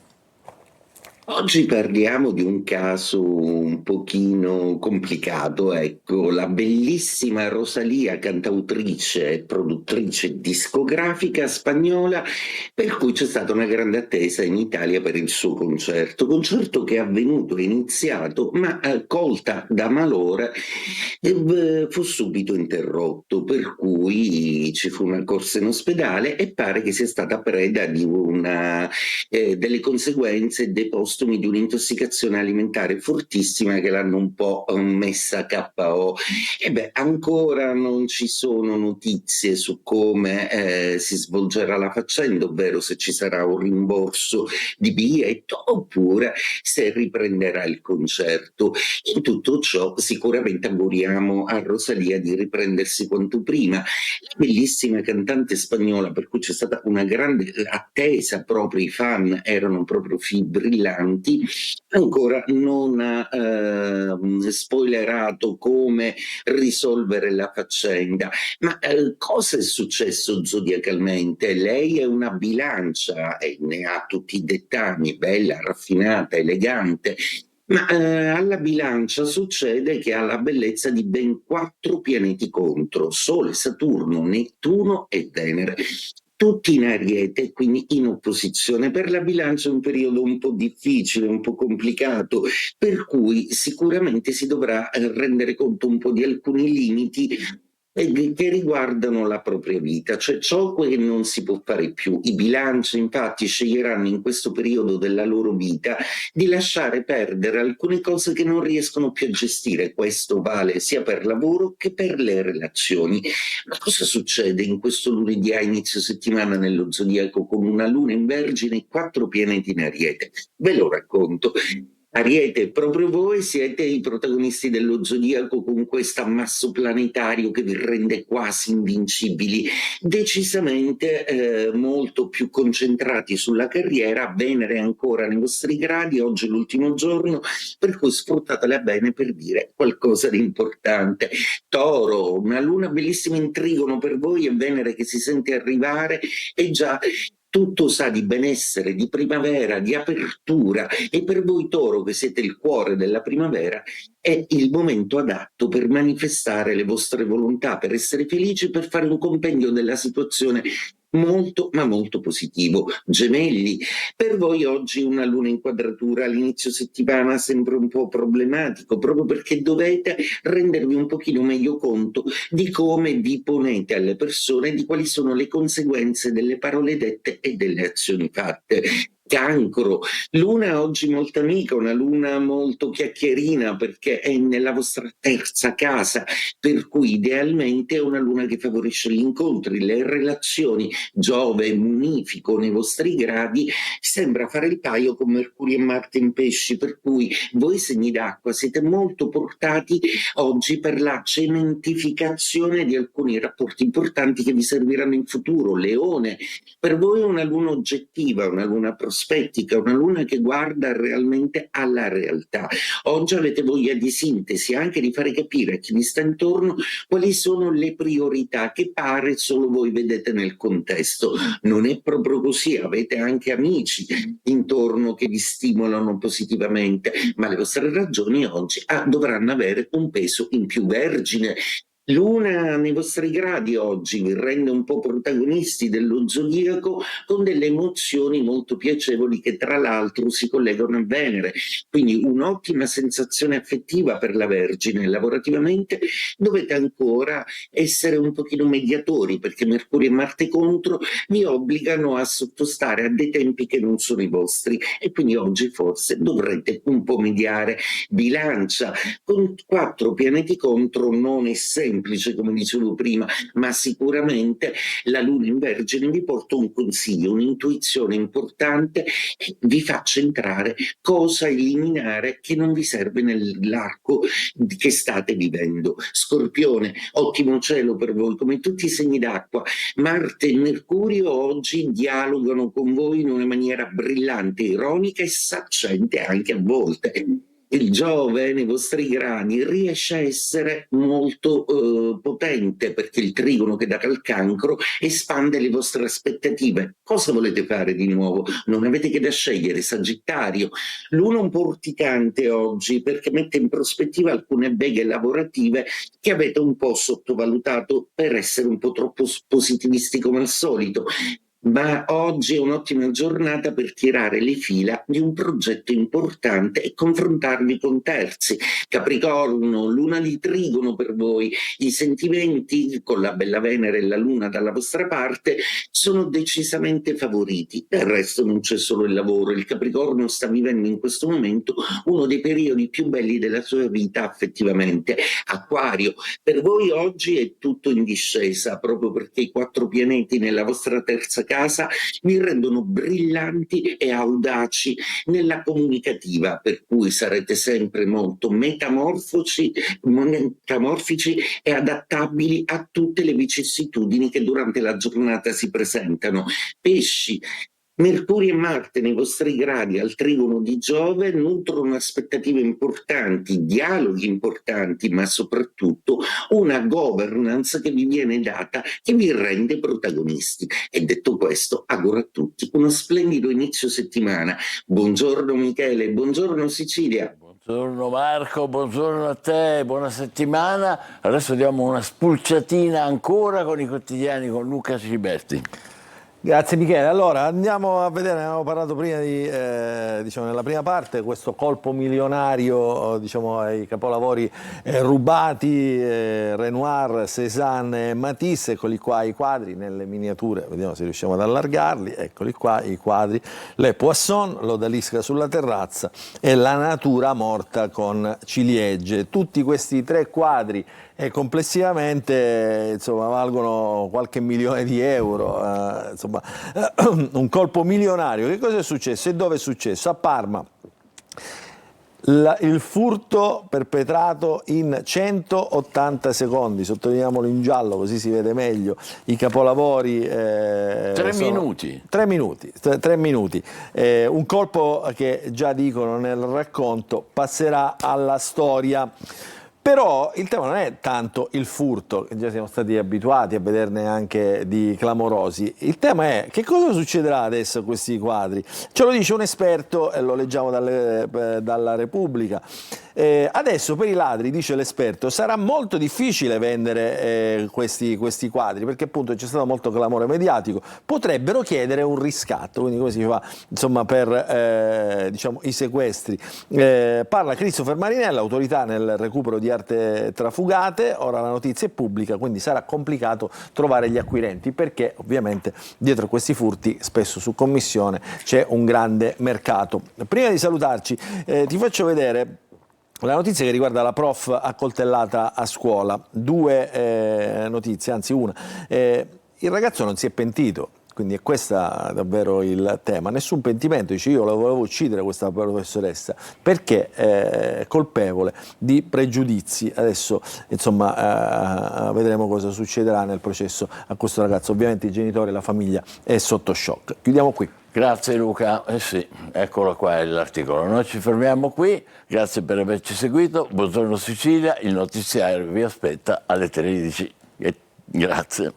Oggi parliamo di un caso un pochino complicato, ecco, la bellissima Rosalía, cantautrice e produttrice discografica spagnola, per cui c'è stata una grande attesa in Italia per il suo concerto che è avvenuto, è iniziato, ma colta da malore fu subito interrotto, per cui ci fu una corsa in ospedale e pare che sia stata preda di delle conseguenze dei postumi di un'intossicazione alimentare fortissima che l'hanno un po' messa KO. Ancora non ci sono notizie su come si svolgerà la faccenda, ovvero se ci sarà un rimborso di biglietto oppure se riprenderà il concerto. In tutto ciò sicuramente auguriamo a Rosalía di riprendersi quanto prima. La bellissima cantante spagnola, per cui c'è stata una grande attesa, proprio i fan erano proprio fibrillanti, ancora non ha spoilerato come risolvere la faccenda. Ma cosa è successo zodiacalmente? Lei è una bilancia e ne ha tutti i dettagli, bella, raffinata, elegante. Ma alla bilancia succede che ha la bellezza di ben 4 pianeti contro: Sole, Saturno, Nettuno e Venere. Tutti in Ariete, quindi in opposizione. Per la bilancia è un periodo un po' difficile, un po' complicato, per cui sicuramente si dovrà rendere conto un po' di alcuni limiti che riguardano la propria vita, cioè ciò che non si può fare più. I bilanci infatti sceglieranno in questo periodo della loro vita di lasciare perdere alcune cose che non riescono più a gestire. Questo vale sia per lavoro che per le relazioni. Ma cosa succede in questo lunedì a inizio settimana nello zodiaco con una luna in Vergine e 4 pianeti in Ariete? Ve lo racconto. Ariete, proprio voi siete i protagonisti dello zodiaco con questo ammasso planetario che vi rende quasi invincibili, decisamente molto più concentrati sulla carriera. Venere ancora nei vostri gradi, oggi è l'ultimo giorno, per cui sfruttatela bene per dire qualcosa di importante. Toro, una luna bellissima in trigono per voi e Venere che si sente arrivare, e già tutto sa di benessere, di primavera, di apertura, e per voi Toro, che siete il cuore della primavera, è il momento adatto per manifestare le vostre volontà, per essere felici, per fare un compendio della situazione molto ma molto positivo. Gemelli, per voi oggi una luna in quadratura all'inizio settimana sembra un po' problematico, proprio perché dovete rendervi un pochino meglio conto di come vi ponete alle persone, di quali sono le conseguenze delle parole dette e delle azioni fatte. Cancro, luna oggi molto amica, una luna molto chiacchierina perché è nella vostra terza casa, per cui idealmente è una luna che favorisce gli incontri, le relazioni. Giove munifico nei vostri gradi, sembra fare il paio con Mercurio e Marte in pesci, per cui voi segni d'acqua siete molto portati oggi per la cementificazione di alcuni rapporti importanti che vi serviranno in futuro. Leone, per voi è una luna oggettiva, una luna prospettica, una luna che guarda realmente alla realtà. Oggi avete voglia di sintesi, anche di fare capire a chi vi sta intorno quali sono le priorità che pare solo voi vedete nel contesto. Non è proprio così, avete anche amici intorno che vi stimolano positivamente, ma le vostre ragioni oggi dovranno avere un peso in più. Vergine, luna nei vostri gradi oggi vi rende un po' protagonisti dello zodiaco, con delle emozioni molto piacevoli che tra l'altro si collegano a Venere, quindi un'ottima sensazione affettiva per la Vergine. Lavorativamente dovete ancora essere un pochino mediatori, perché Mercurio e Marte contro vi obbligano a sottostare a dei tempi che non sono i vostri, e quindi oggi forse dovrete un po' mediare. Bilancia, con 4 pianeti contro non è semplice, come dicevo prima, ma sicuramente la luna in Vergine vi porta un consiglio, un'intuizione importante che vi fa centrare cosa eliminare che non vi serve nell'arco che state vivendo. Scorpione, ottimo cielo per voi, come tutti i segni d'acqua. Marte e Mercurio oggi dialogano con voi in una maniera brillante, ironica e saccente anche a volte. Il Giove nei vostri gradi riesce a essere molto potente, perché il trigono che dà al Cancro espande le vostre aspettative. Cosa volete fare di nuovo? Non avete che da scegliere. Sagittario, luna un po' urticante oggi perché mette in prospettiva alcune beghe lavorative che avete un po' sottovalutato per essere un po' troppo positivisti come al solito. Ma oggi è un'ottima giornata per tirare le fila di un progetto importante e confrontarvi con terzi. Capricorno, luna di trigono per voi. I sentimenti, con la bella Venere e la luna dalla vostra parte, sono decisamente favoriti. Del resto non c'è solo il lavoro. Il Capricorno sta vivendo in questo momento uno dei periodi più belli della sua vita affettivamente. Acquario, per voi oggi è tutto in discesa, proprio perché i 4 pianeti nella vostra terza casa vi rendono brillanti e audaci nella comunicativa, per cui sarete sempre molto metamorfici e adattabili a tutte le vicissitudini che durante la giornata si presentano. Pesci, Mercurio e Marte nei vostri gradi al trigono di Giove nutrono aspettative importanti, dialoghi importanti, ma soprattutto una governance che vi viene data, che vi rende protagonisti. E detto questo, auguro a tutti uno splendido inizio settimana. Buongiorno Michele, buongiorno Sicilia. Buongiorno Marco, buongiorno a te, buona settimana. Adesso diamo una spulciatina ancora con i quotidiani con Luca Ciberti. Grazie Michele. Allora andiamo a vedere, abbiamo parlato prima di, diciamo nella prima parte, questo colpo milionario ai capolavori rubati, Renoir, Cézanne e Matisse. Eccoli qua i quadri nelle miniature, vediamo se riusciamo ad allargarli. Eccoli qua i quadri, Le Poisson, l'odalisca sulla terrazza e La natura morta con ciliegie. Tutti questi 3 quadri e complessivamente insomma valgono qualche milione di euro, un colpo milionario. Che cosa è successo e dove è successo? A Parma Il furto perpetrato in 180 secondi, sottolineiamolo in giallo così si vede meglio, i capolavori 3 minuti. 3 minuti. Un colpo che già dicono nel racconto passerà alla storia. Però il tema non è tanto il furto, che già siamo stati abituati a vederne anche di clamorosi. Il tema è che cosa succederà adesso a questi quadri. Ce lo dice un esperto, e lo leggiamo dalla Repubblica. Adesso per i ladri, dice l'esperto, sarà molto difficile vendere questi quadri, perché appunto c'è stato molto clamore mediatico. Potrebbero chiedere un riscatto, quindi come si fa insomma per diciamo, i sequestri. Parla Christopher Marinella, autorità nel recupero di arte trafugate. Ora la notizia è pubblica, quindi sarà complicato trovare gli acquirenti, perché ovviamente dietro questi furti, spesso su commissione, c'è un grande mercato. Prima di salutarci ti faccio vedere la notizia che riguarda la prof accoltellata a scuola. 2 notizie, anzi una. Il ragazzo non si è pentito. Quindi è questo davvero il tema. Nessun pentimento, dice io la volevo uccidere questa professoressa perché è colpevole di pregiudizi. Adesso insomma vedremo cosa succederà nel processo a questo ragazzo. Ovviamente i genitori e la famiglia è sotto shock. Chiudiamo qui. Grazie Luca, sì, eccolo qua l'articolo. Noi ci fermiamo qui, grazie per averci seguito. Buongiorno Sicilia, il notiziario vi aspetta alle 13. Grazie.